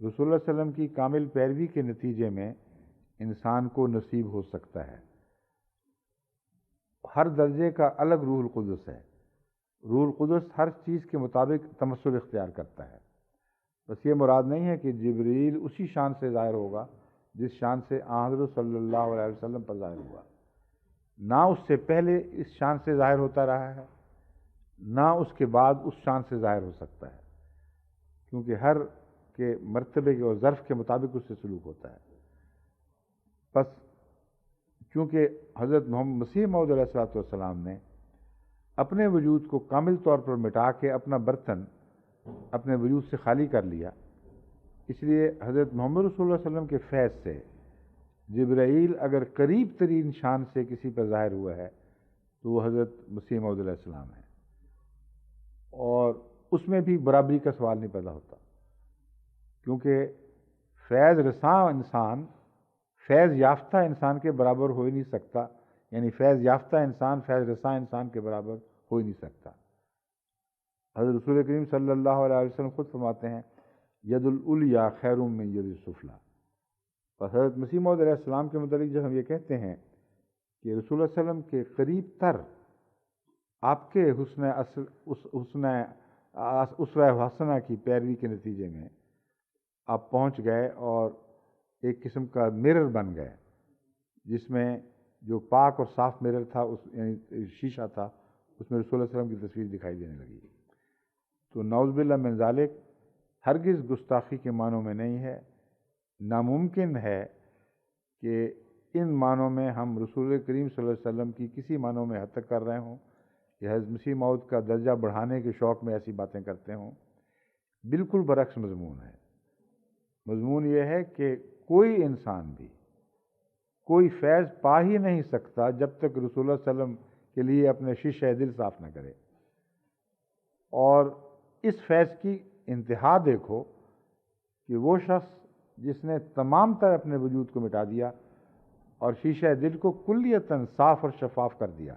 رسول اللہ صلی اللہ علیہ وسلم کی کامل پیروی کے نتیجے میں انسان کو نصیب ہو سکتا ہے۔ ہر درجے کا الگ روح القدس ہے. روح القدس ہر چیز کے مطابق تمثل اختیار کرتا ہے. بس یہ مراد نہیں ہے کہ جبریل اسی شان سے ظاہر ہوگا جس شان سے حضرت صلی اللہ علیہ وسلم پر ظاہر ہوا. نہ اس سے پہلے اس شان سے ظاہر ہوتا رہا ہے، نہ اس کے بعد اس شان سے ظاہر ہو سکتا ہے، کیونکہ ہر کے مرتبے کے اور ظرف کے مطابق اس سے سلوک ہوتا ہے. بس چونکہ حضرت محمد مسیح موعود علیہ الصلوۃ والسلام نے اپنے وجود کو کامل طور پر مٹا کے اپنا برتن اپنے وجود سے خالی کر لیا، اس لیے حضرت محمد رسول اللہ علیہ وسلم کے فیض سے جبرائیل اگر قریب ترین شان سے کسی پر ظاہر ہوا ہے تو وہ حضرت مسیح موعود علیہ السلام ہے، اور اس میں بھی برابری کا سوال نہیں پیدا ہوتا، کیونکہ فیض رساں انسان فیض یافتہ انسان کے برابر ہو ہی نہیں سکتا، یعنی فیض یافتہ انسان فیض رساں انسان کے برابر ہو ہی نہیں سکتا. حضرت رسول کریم صلی اللہ علیہ وسلم خود فرماتے ہیں ید العلیٰ خیر من ید السفلیٰ. اور حضرت مسیح موعود علیہ السلام کے متعلق جب ہم یہ کہتے ہیں کہ رسول اللہ علیہ وسلم کے قریب تر آپ کے اسوہ حسنہ کی پیروی کے نتیجے میں آپ پہنچ گئے اور ایک قسم کا مرر بن گئے، جس میں جو پاک اور صاف مرر تھا، یعنی شیشہ تھا، اس میں رسول اللہ علیہ وسلم کی تصویر دکھائی دینے لگی. تو نعوذ باللہ من ذالک ہرگز گستاخی کے معنوں میں نہیں ہے. ناممکن ہے کہ ان معنوں میں ہم رسول کریم صلی اللہ علیہ وسلم کی کسی معنوں میں حد تک کر رہے ہوں یا حضرت مسیح موعود کا درجہ بڑھانے کے شوق میں ایسی باتیں کرتے ہوں. بالکل برعکس مضمون ہے. مضمون یہ ہے کہ کوئی انسان بھی کوئی فیض پا ہی نہیں سکتا جب تک رسول اللہ صلی اللہ علیہ وسلم کے لیے اپنے شیشہ دل صاف نہ کرے. اور اس فیض کی انتہا دیکھو کہ وہ شخص جس نے تمام تر اپنے وجود کو مٹا دیا اور شیشہ دل کو کلیتاً صاف اور شفاف کر دیا،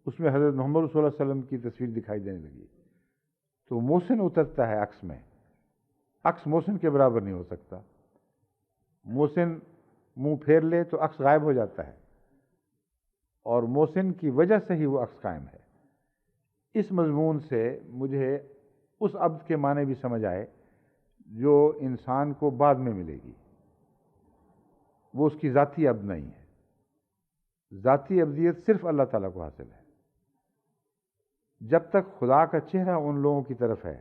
اس میں حضرت محمد صلی اللہ علیہ وسلم کی تصویر دکھائی دینے لگی. تو محسن اترتا ہے عکس میں، عکس محسن کے برابر نہیں ہو سکتا. محسن منہ پھیر لے تو عکس غائب ہو جاتا ہے، اور محسن کی وجہ سے ہی وہ عکس قائم ہے. اس مضمون سے مجھے اس عبد کے معنی بھی سمجھ آئے جو انسان کو بعد میں ملے گی. وہ اس کی ذاتی عبد نہیں ہے. ذاتی عبدیت صرف اللہ تعالیٰ کو حاصل ہے. جب تک خدا کا چہرہ ان لوگوں کی طرف ہے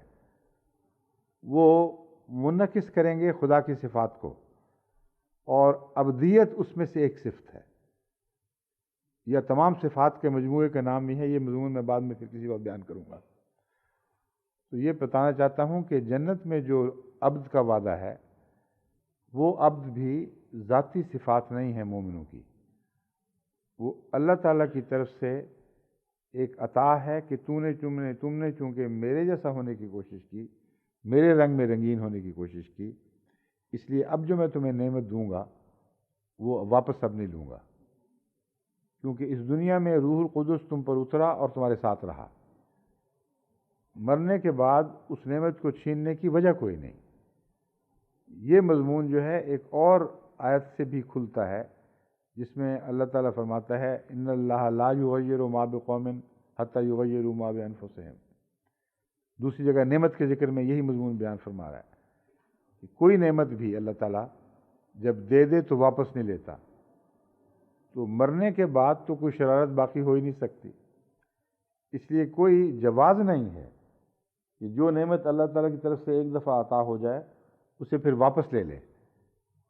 وہ منعکس کریں گے خدا کی صفات کو، اور عبدیت اس میں سے ایک صفت ہے. یا تمام صفات کے مجموعے کا نام ہی ہے. یہ مضمون میں بعد میں پھر کسی وقت بیان کروں گا. تو یہ بتانا چاہتا ہوں کہ جنت میں جو عبد کا وعدہ ہے وہ عبد بھی ذاتی صفات نہیں ہے مومنوں کی. وہ اللہ تعالیٰ کی طرف سے ایک عطا ہے کہ تم نے چونکہ میرے جیسا ہونے کی کوشش کی، میرے رنگ میں رنگین ہونے کی کوشش کی، اس لیے اب جو میں تمہیں نعمت دوں گا وہ واپس اب نہیں لوں گا. کیونکہ اس دنیا میں روح القدس تم پر اترا اور تمہارے ساتھ رہا. مرنے کے بعد اس نعمت کو چھیننے کی وجہ کوئی نہیں. یہ مضمون جو ہے ایک اور آیت سے بھی کھلتا ہے جس میں اللہ تعالیٰ فرماتا ہے ان اللہ لا یغیر ما بقوم حتی یغیروا ما بانفسہم. دوسری جگہ نعمت کے ذکر میں یہی مضمون بیان فرما رہا ہے کہ کوئی نعمت بھی اللہ تعالیٰ جب دے دے تو واپس نہیں لیتا. تو مرنے کے بعد تو کوئی شرارت باقی ہو ہی نہیں سکتی. اس لیے کوئی جواز نہیں ہے کہ جو نعمت اللہ تعالیٰ کی طرف سے ایک دفعہ عطا ہو جائے اسے پھر واپس لے لے.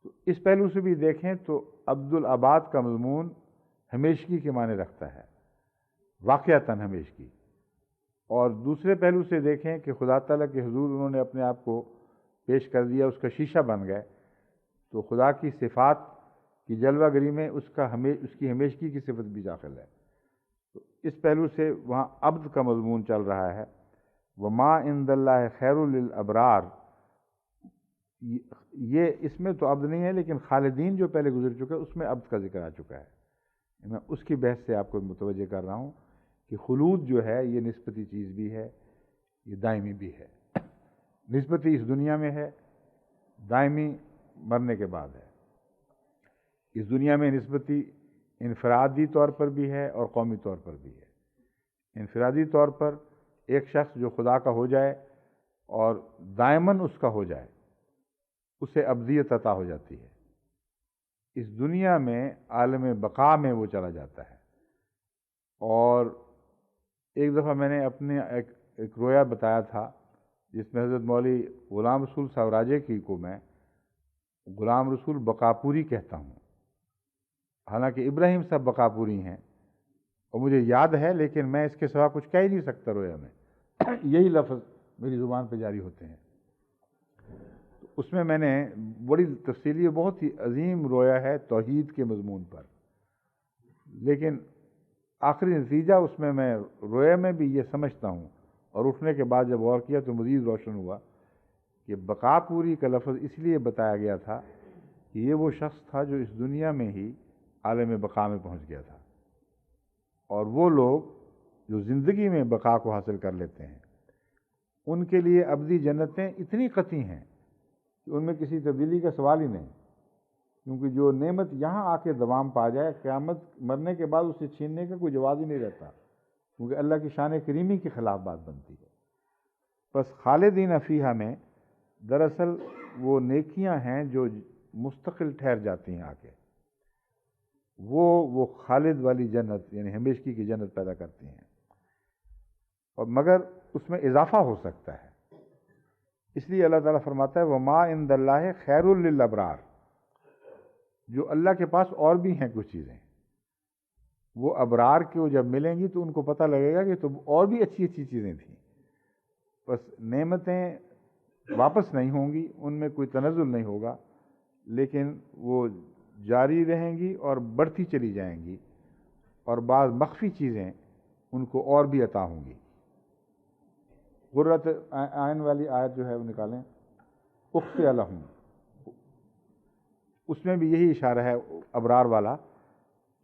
تو اس پہلو سے بھی دیکھیں تو عبد العباد کا مضمون ہمیشگی کے معنی رکھتا ہے، واقعتاً ہمیشگی. اور دوسرے پہلو سے دیکھیں کہ خدا تعالیٰ کے حضور انہوں نے اپنے آپ کو پیش کر دیا، اس کا شیشہ بن گئے. تو خدا کی صفات کی جلوہ گری میں اس کی ہمیشگی کی صفت بھی داخل ہے. تو اس پہلو سے وہاں عبد کا مضمون چل رہا ہے. وما عند اللہ خیر للابرار، یہ اس میں تو عبد نہیں ہے، لیکن خالدین جو پہلے گزر چکا ہے اس میں عبد کا ذکر آ چکا ہے. میں اس کی بحث سے آپ کو متوجہ کر رہا ہوں کہ خلود جو ہے یہ نسبتی چیز بھی ہے، یہ دائمی بھی ہے. نسبتی اس دنیا میں ہے، دائمی مرنے کے بعد ہے. اس دنیا میں نسبتی انفرادی طور پر بھی ہے اور قومی طور پر بھی ہے۔ انفرادی طور پر ایک شخص جو خدا کا ہو جائے اور دائماً اس کا ہو جائے، اسے ابدیت عطا ہو جاتی ہے، اس دنیا میں عالم بقا میں وہ چلا جاتا ہے۔ اور ایک دفعہ میں نے اپنے ایک رویا بتایا تھا جس میں حضرت مولوی غلام رسول صاحب راجے کی کو میں غلام رسول بقاپوری کہتا ہوں، حالانکہ ابراہیم صاحب بقاپوری ہیں اور مجھے یاد ہے، لیکن میں اس کے سوا کچھ کہہ ہی نہیں سکتا رویا میں، یہی لفظ میری زبان پہ جاری ہوتے ہیں۔ اس میں نے بڑی تفصیلی بہت ہی عظیم رویا ہے توحید کے مضمون پر، لیکن آخری نتیجہ اس میں رویا میں بھی یہ سمجھتا ہوں، اور اٹھنے کے بعد جب غور کیا تو مزید روشن ہوا کہ بقا پوری کا لفظ اس لیے بتایا گیا تھا کہ یہ وہ شخص تھا جو اس دنیا میں ہی عالم بقا میں پہنچ گیا تھا، اور وہ لوگ جو زندگی میں بقا کو حاصل کر لیتے ہیں ان کے لیے ابدی جنتیں اتنی قطعی ہیں کہ ان میں کسی تبدیلی کا سوال ہی نہیں، کیونکہ جو نعمت یہاں آ کے دوام پا جائے، قیامت مرنے کے بعد اسے چھیننے کا کوئی جواز ہی نہیں رہتا، کیونکہ اللہ کی شان کریمی کے خلاف بات بنتی ہے۔ بس خالدین فیہا میں دراصل وہ نیکیاں ہیں جو مستقل ٹھہر جاتی ہیں آ کے، وہ خالد والی جنت یعنی ہمیشگی کی جنت پیدا کرتی ہیں، اور مگر اس میں اضافہ ہو سکتا ہے۔ اس لیے اللہ تعالیٰ فرماتا ہے وَمَا عِندَ اللَّهِ خَيْرٌ لِلْأَبْرَارِ، جو اللہ کے پاس اور بھی ہیں کچھ چیزیں، وہ ابرار کو جب ملیں گی تو ان کو پتہ لگے گا کہ تو اور بھی اچھی اچھی چیزیں تھیں، بس نعمتیں واپس نہیں ہوں گی، ان میں کوئی تنزل نہیں ہوگا، لیکن وہ جاری رہیں گی اور بڑھتی چلی جائیں گی، اور بعض مخفی چیزیں ان کو اور بھی عطا ہوں گی۔ قرۃ عین والی آیت جو ہے وہ نکالیں، اخفی لہم، اس میں بھی یہی اشارہ ہے ابرار والا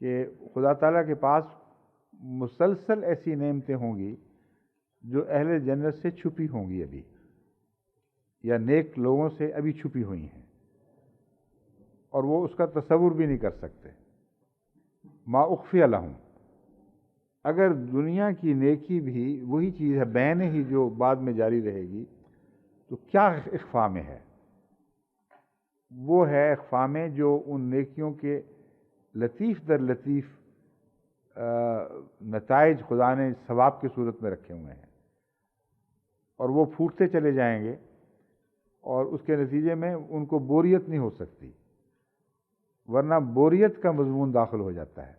کہ خدا تعالیٰ کے پاس مسلسل ایسی نعمتیں ہوں گی جو اہل جنت سے چھپی ہوں گی ابھی، یا نیک لوگوں سے ابھی چھپی ہوئی ہیں، اور وہ اس کا تصور بھی نہیں کر سکتے۔ ما اخفی لہم، اگر دنیا کی نیکی بھی وہی چیز ہے بین ہی جو بعد میں جاری رہے گی، تو کیا اخفاء میں ہے؟ وہ ہے اخفاء میں جو ان نیکیوں کے لطیف در لطیف نتائج خدا نے ثواب کی صورت میں رکھے ہوئے ہیں، اور وہ پھوٹتے چلے جائیں گے، اور اس کے نتیجے میں ان کو بوریت نہیں ہو سکتی، ورنہ بوریت کا مضمون داخل ہو جاتا ہے۔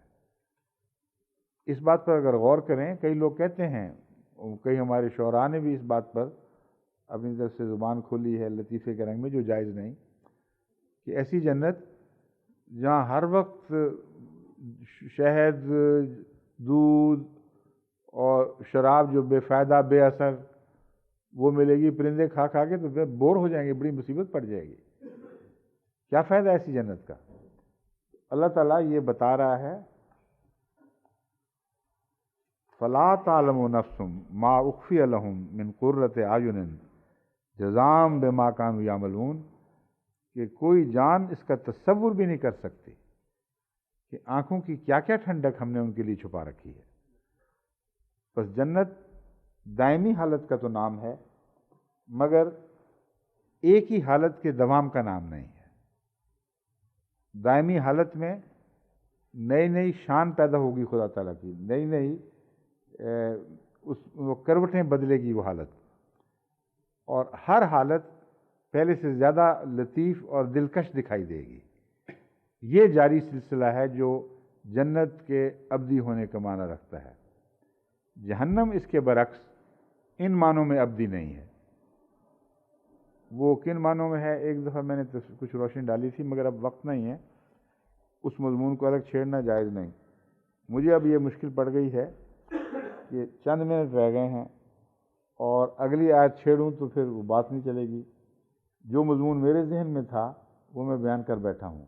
اس بات پر اگر غور کریں، کئی لوگ کہتے ہیں، کئی ہمارے شعراء نے بھی اس بات پر اپنی طرف سے زبان کھولی ہے لطیفے کے رنگ میں جو جائز نہیں، کہ ایسی جنت جہاں ہر وقت شہد، دودھ اور شراب جو بے فائدہ بے اثر وہ ملے گی، پرندے کھا کھا کے تو بور ہو جائیں گے، بڑی مصیبت پڑ جائے گی، کیا فائدہ ایسی جنت کا؟ اللہ تعالیٰ یہ بتا رہا ہے فَلَا تَعْلَمُ نَفْسٌ مَا أُخْفِيَ لَهُم مِّن قُرَّةِ أَعْيُنٍ جَزَاءً بِمَا كَانُوا يَعْمَلُونَ، کہ کوئی جان اس کا تصور بھی نہیں کر سکتی کہ آنکھوں کی کیا کیا ٹھنڈک ہم نے ان کے لیے چھپا رکھی ہے۔ بس جنت دائمی حالت کا تو نام ہے، مگر ایک ہی حالت کے دوام کا نام نہیں ہے۔ دائمی حالت میں نئی نئی شان پیدا ہوگی خدا تعالیٰ کی، نئی نئی وہ کروٹیں بدلے گی وہ حالت، اور ہر حالت پہلے سے زیادہ لطیف اور دلکش دکھائی دے گی۔ یہ جاری سلسلہ ہے جو جنت کے ابدی ہونے کا معنی رکھتا ہے۔ جہنم اس کے برعکس ان معنوں میں ابدی نہیں ہے۔ وہ کن معنوں میں ہے، ایک دفعہ میں نے کچھ روشنی ڈالی تھی، مگر اب وقت نہیں ہے، اس مضمون کو الگ چھیڑنا جائز نہیں۔ مجھے اب یہ مشکل پڑ گئی ہے کہ چند منٹ رہ گئے ہیں، اور اگلی آیت چھیڑوں تو پھر وہ بات نہیں چلے گی۔ جو مضمون میرے ذہن میں تھا وہ میں بیان کر بیٹھا ہوں،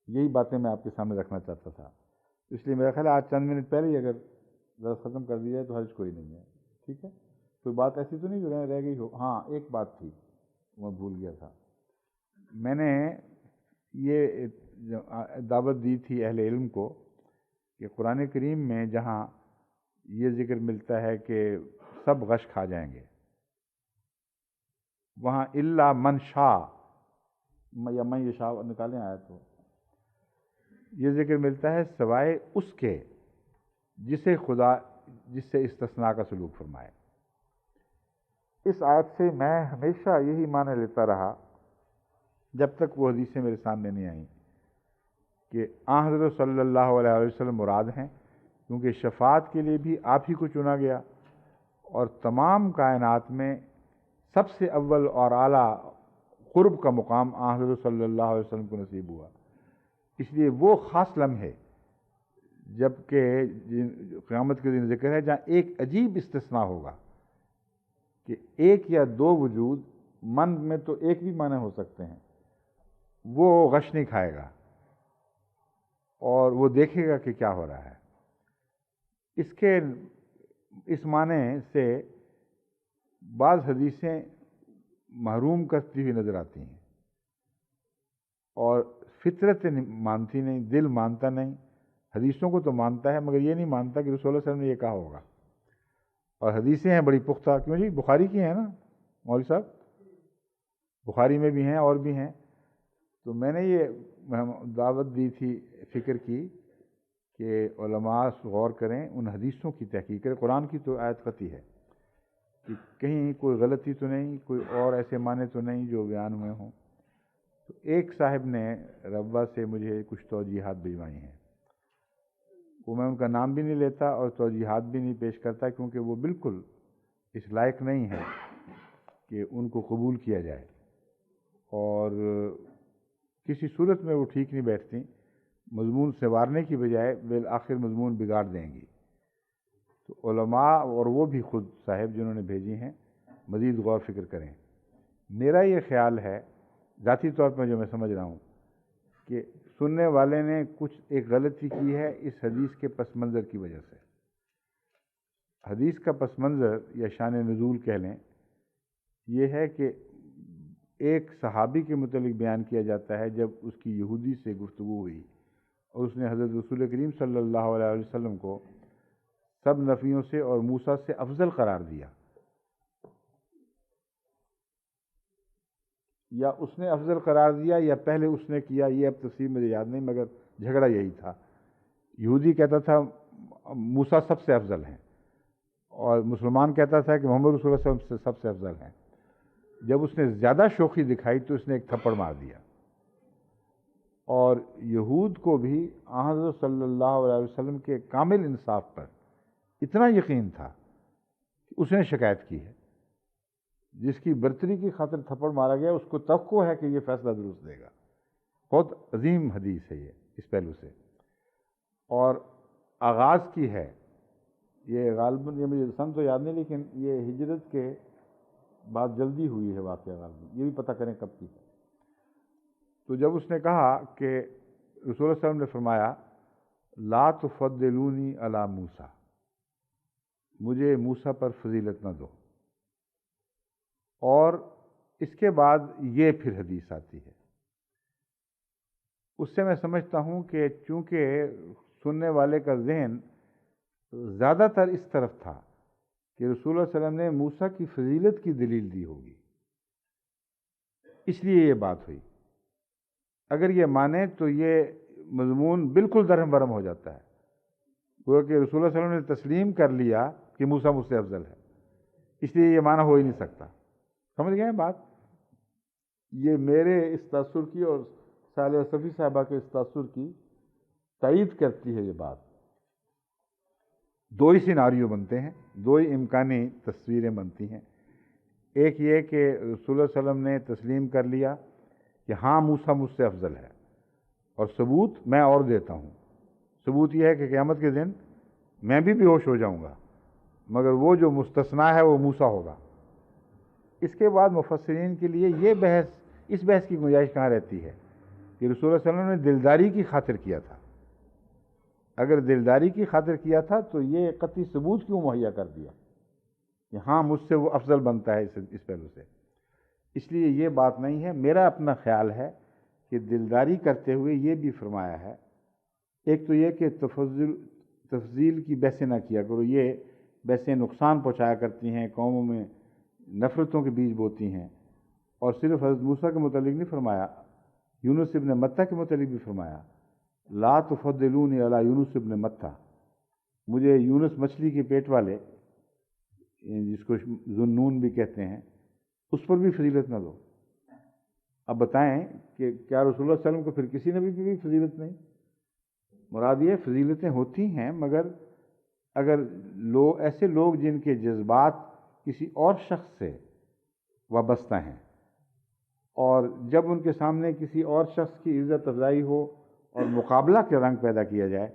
یہی باتیں میں آپ کے سامنے رکھنا چاہتا تھا، اس لیے میرا خیال ہے آج چند منٹ پہلے ہی اگر درس ختم کر دیا جائے تو حرج کوئی نہیں ہے۔ ٹھیک ہے، کوئی بات ایسی تو نہیں جو رہ گئی ہو؟ ہاں، ایک بات تھی میں بھول گیا تھا، میں نے یہ دعوت دی تھی اہل علم کو کہ قرآن کریم میں جہاں یہ ذکر ملتا ہے کہ سب غش کھا جائیں گے، وہاں الا من شاء یا من یشاء نکالیں آیت کو، یہ ذکر ملتا ہے سوائے اس کے جسے خدا جس سے استثناء کا سلوک فرمائے۔ اس آیت سے میں ہمیشہ یہی معنی لیتا رہا جب تک وہ حدیثیں میرے سامنے نہیں آئیں کہ آن حضرت صلی اللہ علیہ وسلم مراد ہیں، کیونکہ شفاعت کے لیے بھی آپ ہی کو چنا گیا، اور تمام کائنات میں سب سے اول اور اعلیٰ قرب کا مقام آن حضرت صلی اللہ علیہ وسلم کو نصیب ہوا۔ اس لیے وہ خاص لمحے جب کہ قیامت کے دن ذکر ہے جہاں ایک عجیب استثناء ہوگا کہ ایک یا دو وجود، من میں تو ایک بھی معنی ہو سکتے ہیں، وہ غش نہیں کھائے گا اور وہ دیکھے گا کہ کیا ہو رہا ہے۔ اس معنی سے بعض حدیثیں محروم کرتی ہوئی نظر آتی ہیں، اور فطرت مانتی نہیں، دل مانتا نہیں، حدیثوں کو تو مانتا ہے مگر یہ نہیں مانتا کہ رسول اللہ صلی اللہ علیہ وسلم نے یہ کہا ہوگا۔ اور حدیثیں ہیں بڑی پختہ، کیوں جی بخاری کی ہیں نا مولوی صاحب، بخاری میں بھی ہیں اور بھی ہیں۔ تو میں نے یہ دعوت دی تھی، فکر کی کہ علماء غور کریں، ان حدیثوں کی تحقیق کریں۔ قرآن کی تو آیت قطعی ہے کہ کہیں کوئی غلطی تو نہیں، کوئی اور ایسے معنی تو نہیں جو بیان ہوئے ہوں۔ تو ایک صاحب نے ربوہ سے مجھے کچھ توجیحات بھجوائی ہیں، وہ میں ان کا نام بھی نہیں لیتا اور توجیحات بھی نہیں پیش کرتا، کیونکہ وہ بالکل اس لائق نہیں ہے کہ ان کو قبول کیا جائے، اور کسی صورت میں وہ ٹھیک نہیں بیٹھتی، مضمون سنوارنے کی بجائے بالآخر مضمون بگاڑ دیں گی۔ تو علماء اور وہ بھی خود صاحب جنہوں نے بھیجی ہیں مزید غور فکر کریں۔ میرا یہ خیال ہے ذاتی طور پر جو میں سمجھ رہا ہوں کہ سننے والے نے کچھ ایک غلطی کی ہے اس حدیث کے پس منظر کی وجہ سے۔ حدیث کا پس منظر یا شان نزول کہہ لیں، یہ ہے کہ ایک صحابی کے متعلق بیان کیا جاتا ہے جب اس کی یہودی سے گفتگو ہوئی اور اس نے حضرت رسول کریم صلی اللہ علیہ وسلم کو سب نبیوں سے اور موسیٰ سے افضل قرار دیا، یا اس نے افضل قرار دیا یا پہلے اس نے کیا، یہ اب تفصیل مجھے یاد نہیں، مگر جھگڑا یہی تھا۔ یہودی کہتا تھا موسیٰ سب سے افضل ہیں، اور مسلمان کہتا تھا کہ محمد رسول اللہ صلی اللہ علیہ وسلم سب سے افضل ہیں۔ جب اس نے زیادہ شوخی دکھائی تو اس نے ایک تھپڑ مار دیا، اور یہود کو بھی حضرت صلی اللہ علیہ وسلم کے کامل انصاف پر اتنا یقین تھا کہ اس نے شکایت کی ہے۔ جس کی برتری کی خاطر تھپڑ مارا گیا اس کو توقع ہے کہ یہ فیصلہ درست دے گا۔ بہت عظیم حدیث ہے یہ اس پہلو سے، اور آغاز کی ہے یہ غالباً، یہ مجھے سن تو یاد نہیں لیکن یہ ہجرت کے بعد جلدی ہوئی ہے واقعہ، غالباً یہ بھی پتہ کریں کب کی۔ تو جب اس نے کہا کہ رسول اللہ صلی اللہ علیہ وسلم نے فرمایا لا تفضلونی علی موسیٰ، مجھے موسیٰ پر فضیلت نہ دو، اور اس کے بعد یہ پھر حدیث آتی ہے، اس سے میں سمجھتا ہوں کہ چونکہ سننے والے کا ذہن زیادہ تر اس طرف تھا کہ رسول اللہ صلی اللہ علیہ وسلم نے موسیٰ کی فضیلت کی دلیل دی ہوگی، اس لیے یہ بات ہوئی۔ اگر یہ مانے تو یہ مضمون بالکل درہم برہم ہو جاتا ہے، وہ کہ رسول اللہ صلی اللہ علیہ وسلم نے تسلیم کر لیا کہ موسیٰ مجھ سے افضل ہے، اس لیے یہ معنی ہو ہی نہیں سکتا۔ سمجھ گئے بات؟ یہ میرے اس تاثر کی اور صالح صفی صاحبہ کے اس تاثر کی تائید کرتی ہے یہ بات۔ دو ہی سیناریو بنتے ہیں، دو ہی امکانی تصویریں بنتی ہیں۔ ایک یہ کہ رسول اللہ صلی اللہ علیہ وسلم نے تسلیم کر لیا کہ ہاں موسیٰ مجھ سے افضل ہے، اور ثبوت میں اور دیتا ہوں۔ ثبوت یہ ہے کہ قیامت کے دن میں بھی بے ہوش ہو جاؤں گا، مگر وہ جو مستثنیٰ ہے وہ موسیٰ ہوگا۔ اس کے بعد مفسرین کے لیے یہ اس بحث کی گنجائش کہاں رہتی ہے کہ رسول اللہ صلی اللہ علیہ وسلم نے دلداری کی خاطر کیا تھا۔ اگر دلداری کی خاطر کیا تھا تو یہ قطعی ثبوت کیوں مہیا کر دیا کہ ہاں مجھ سے وہ افضل بنتا ہے اس پہلو سے؟ اس لیے یہ بات نہیں ہے۔ میرا اپنا خیال ہے کہ دلداری کرتے ہوئے یہ بھی فرمایا ہے ایک تو یہ کہ تفضیل کی بحثیں نہ کیا کرو، یہ بحثیں نقصان پہنچایا کرتی ہیں، قوموں میں نفرتوں کے بیج بوتی ہیں۔ اور صرف حضرت موسیٰ کے متعلق نہیں فرمایا، یونس ابن متہ کے متعلق بھی فرمایا، لا تفضلونی علی یونس ابن متہ، مجھے یونس مچھلی کے پیٹ والے، جس کو ذوالنون بھی کہتے ہیں، اس پر بھی فضیلت نہ دو۔ اب بتائیں کہ کیا رسول اللہ صلی اللہ علیہ وسلم کو پھر کسی نبی کی بھی فضیلت نہیں؟ مراد یہ فضیلتیں ہوتی ہیں، مگر اگر ایسے لوگ جن کے جذبات کسی اور شخص سے وابستہ ہیں، اور جب ان کے سامنے کسی اور شخص کی عزت افزائی ہو اور مقابلہ کے رنگ پیدا کیا جائے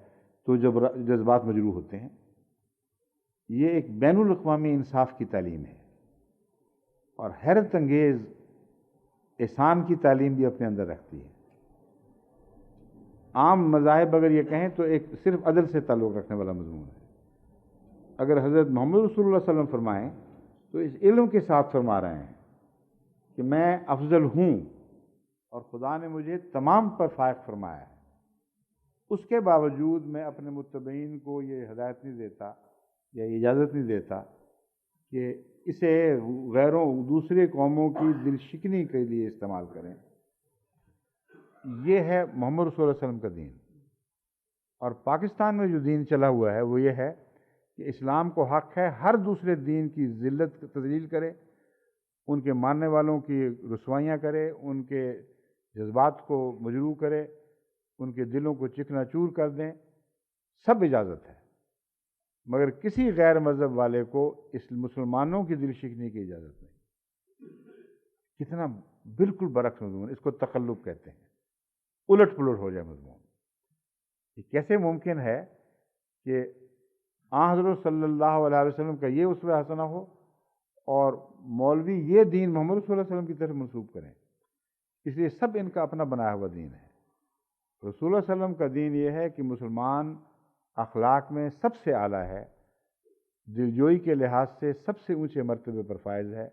تو جذبات مجروح ہوتے ہیں۔ یہ ایک بین الاقوامی انصاف کی تعلیم ہے، اور حیرت انگیز احسان کی تعلیم بھی اپنے اندر رکھتی ہے۔ عام مذاہب اگر یہ کہیں تو ایک صرف عدل سے تعلق رکھنے والا مضمون ہے۔ اگر حضرت محمد رسول اللہ صلی اللہ علیہ وسلم فرمائیں تو اس علم کے ساتھ فرما رہے ہیں کہ میں افضل ہوں اور خدا نے مجھے تمام پر فائق فرمایا ہے، اس کے باوجود میں اپنے متبعین کو یہ ہدایت نہیں دیتا یا اجازت نہیں دیتا کہ اسے دوسرے قوموں کی دل شکنی کے لیے استعمال کریں۔ یہ ہے محمد رسول اللہ علیہ وسلم کا دین۔ اور پاکستان میں جو دین چلا ہوا ہے وہ یہ ہے کہ اسلام کو حق ہے ہر دوسرے دین کی ذلت تذلیل کرے، ان کے ماننے والوں کی رسوائیاں کرے، ان کے جذبات کو مجروح کرے، ان کے دلوں کو چکنا چور کر دیں، سب اجازت ہے، مگر کسی غیر مذہب والے کو اس مسلمانوں کی دل شکنی کی اجازت نہیں۔ کتنا بالکل برعکس مضمون، اس کو تقلب کہتے ہیں، الٹ پلٹ ہو جائے مضمون۔ یہ کیسے ممکن ہے کہ حضرت صلی اللہ علیہ وسلم کا یہ اسوہ حسنہ ہو اور مولوی یہ دین محمد صلی اللہ علیہ وسلم کی طرف منسوب کریں؟ اس لیے سب ان کا اپنا بنایا ہوا دین ہے۔ رسول اللہ علیہ وسلم کا دین یہ ہے کہ مسلمان اخلاق میں سب سے اعلیٰ ہے، دلجوئی کے لحاظ سے سب سے اونچے مرتبے پر فائز ہے،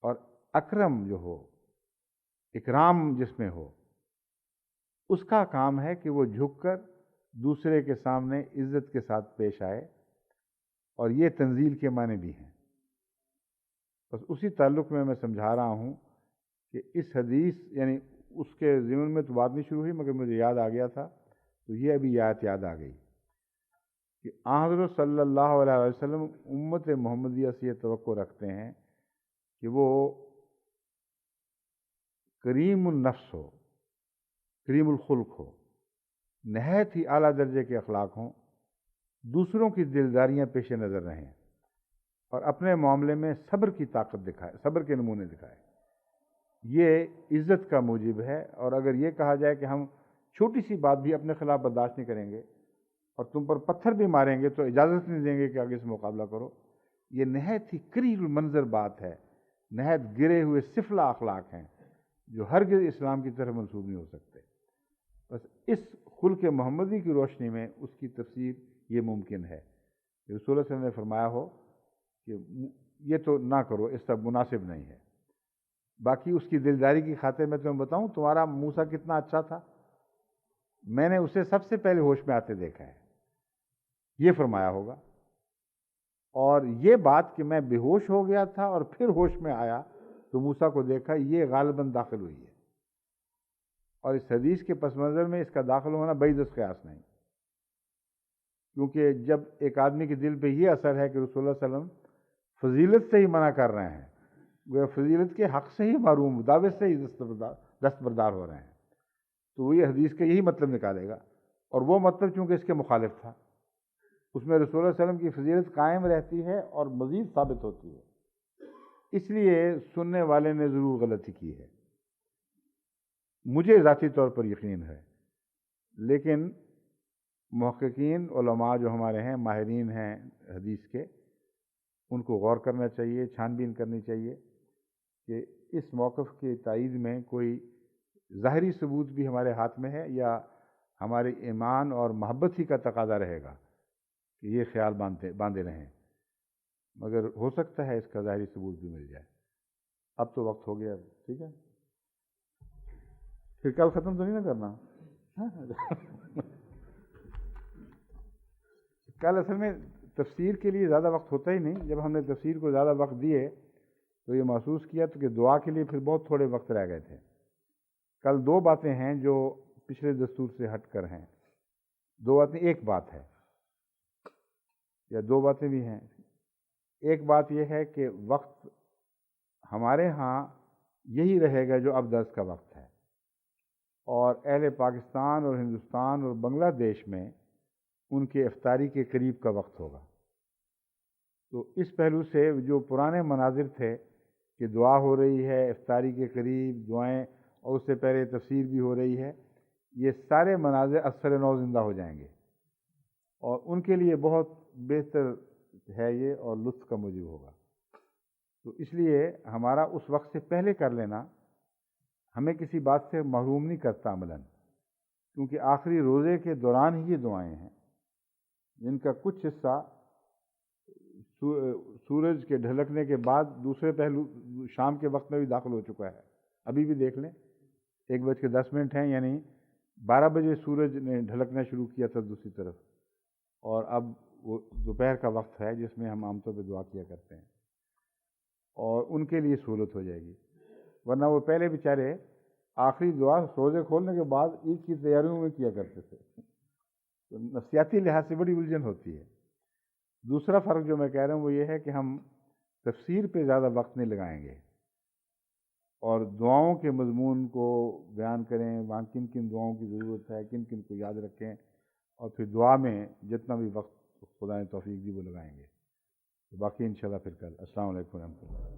اور اکرم جو ہو، اکرام جس میں ہو، اس کا کام ہے کہ وہ جھک کر دوسرے کے سامنے عزت کے ساتھ پیش آئے، اور یہ تنزیل کے معنی بھی ہیں۔ بس اسی تعلق میں سمجھا رہا ہوں کہ اس حدیث، یعنی اس کے ضمن میں تو بات نہیں شروع ہوئی مگر مجھے یاد آ گیا تھا، تو یہ ابھی آیت یاد آ گئی کہ حضرت صلی اللہ علیہ وسلم امت محمدیہ سے یہ توقع رکھتے ہیں کہ وہ کریم النفس ہو، کریم الخلق ہو، نہایت ہی اعلیٰ درجے کے اخلاق ہوں، دوسروں کی دلداریاں پیش نظر رہیں، اور اپنے معاملے میں صبر کی طاقت دکھائے، صبر کے نمونے دکھائے۔ یہ عزت کا موجب ہے۔ اور اگر یہ کہا جائے کہ ہم چھوٹی سی بات بھی اپنے خلاف برداشت نہیں کریں گے اور تم پر پتھر بھی ماریں گے تو اجازت نہیں دیں گے کہ آگے سے مقابلہ کرو، یہ نہایت ہی قریب المنظر بات ہے، نہایت گرے ہوئے سفلہ اخلاق ہیں جو ہرگز اسلام کی طرف منسوب نہیں ہو سکتے۔ بس اس خلق محمدی کی روشنی میں اس کی تفسیر یہ ممکن ہے کہ رسول اللہ صلی اللہ علیہ وسلم نے فرمایا ہو کہ یہ تو نہ کرو، اس طرح مناسب نہیں ہے۔ باقی اس کی دلداری کی خاطر میں تمہیں بتاؤں، تمہارا موسیٰ کتنا اچھا تھا، میں نے اسے سب سے پہلے ہوش میں آتے دیکھا ہے، یہ فرمایا ہوگا۔ اور یہ بات کہ میں بے ہوش ہو گیا تھا اور پھر ہوش میں آیا تو موسیٰ کو دیکھا، یہ غالباً داخل ہوئی ہے، اور اس حدیث کے پس منظر میں اس کا داخل ہونا بعید از قیاس نہیں، کیونکہ جب ایک آدمی کے دل پہ یہ اثر ہے کہ رسول اللہ صلی اللہ علیہ وسلم فضیلت سے ہی منع کر رہے ہیں، وہ فضیلت کے حق سے ہی محروم، دعوت سے ہی دستبردار ہو رہے ہیں، تو وہ یہ حدیث کا یہی مطلب نکالے گا، اور وہ مطلب چونکہ اس کے مخالف تھا، اس میں رسول اللہ صلی اللہ علیہ وسلم کی فضیلت قائم رہتی ہے اور مزید ثابت ہوتی ہے۔ اس لیے سننے والے نے ضرور غلطی کی ہے، مجھے ذاتی طور پر یقین ہے، لیکن محققین علماء جو ہمارے ہیں، ماہرین ہیں حدیث کے، ان کو غور کرنا چاہیے، چھان بین کرنی چاہیے کہ اس موقف کی تائید میں کوئی ظاہری ثبوت بھی ہمارے ہاتھ میں ہے یا ہمارے ایمان اور محبت ہی کا تقاضا رہے گا کہ یہ خیال باندھے رہیں، مگر ہو سکتا ہے اس کا ظاہری ثبوت بھی مل جائے۔ اب تو وقت ہو گیا، ٹھیک ہے، پھر کل ختم تو نہیں نہ کرنا؟ کل اصل میں تفسیر کے لیے زیادہ وقت ہوتا ہی نہیں. جب ہم نے تفسیر کو زیادہ وقت دیے تو یہ محسوس کیا تو کہ دعا کے لیے پھر بہت تھوڑے وقت رہ گئے تھے. کل دو باتیں ہیں جو پچھلے دستور سے ہٹ کر ہیں. دو باتیں، ایک بات ہے یا دو باتیں بھی ہیں. ایک بات یہ ہے کہ وقت ہمارے ہاں یہی رہے گا جو اب درس کا وقت ہے، اور اہل پاکستان اور ہندوستان اور بنگلہ دیش میں ان کے افطاری کے قریب کا وقت ہوگا. تو اس پہلو سے جو پرانے مناظر تھے کہ دعا ہو رہی ہے افطاری کے قریب، دعائیں، اور اس سے پہلے تفسیر بھی ہو رہی ہے، یہ سارے مناظر اثر نو زندہ ہو جائیں گے، اور ان کے لیے بہت بہتر ہے یہ، اور لطف کا موجب ہوگا. تو اس لیے ہمارا اس وقت سے پہلے کر لینا ہمیں کسی بات سے محروم نہیں کرتا عملاً، کیونکہ آخری روزے کے دوران ہی یہ دعائیں ہیں جن کا کچھ حصہ سورج کے ڈھلکنے کے بعد دوسرے پہلو شام کے وقت میں بھی داخل ہو چکا ہے. ابھی بھی دیکھ لیں 1:10 ہیں، یعنی 12 بجے سورج نے ڈھلکنا شروع کیا تھا دوسری طرف، اور اب وہ دوپہر کا وقت ہے جس میں ہم عام طور پہ دعا کیا کرتے ہیں، اور ان کے لیے سہولت ہو جائے گی. ورنہ وہ پہلے بیچارے آخری دعا روزے کھولنے کے بعد عید کی تیاریوں میں کیا کرتے تھے، تو نفسیاتی لحاظ سے بڑی الجھن ہوتی ہے. دوسرا فرق جو میں کہہ رہا ہوں وہ یہ ہے کہ ہم تفسیر پہ زیادہ وقت نہیں لگائیں گے، اور دعاؤں کے مضمون کو بیان کریں، وہاں کن کن دعاؤں کی ضرورت ہے، کن کن کو یاد رکھیں، اور پھر دعا میں جتنا بھی وقت خدا نے توفیق دی وہ لگائیں گے. باقی انشاءاللہ پھر کل. السلام علیکم ورحمۃ اللہ.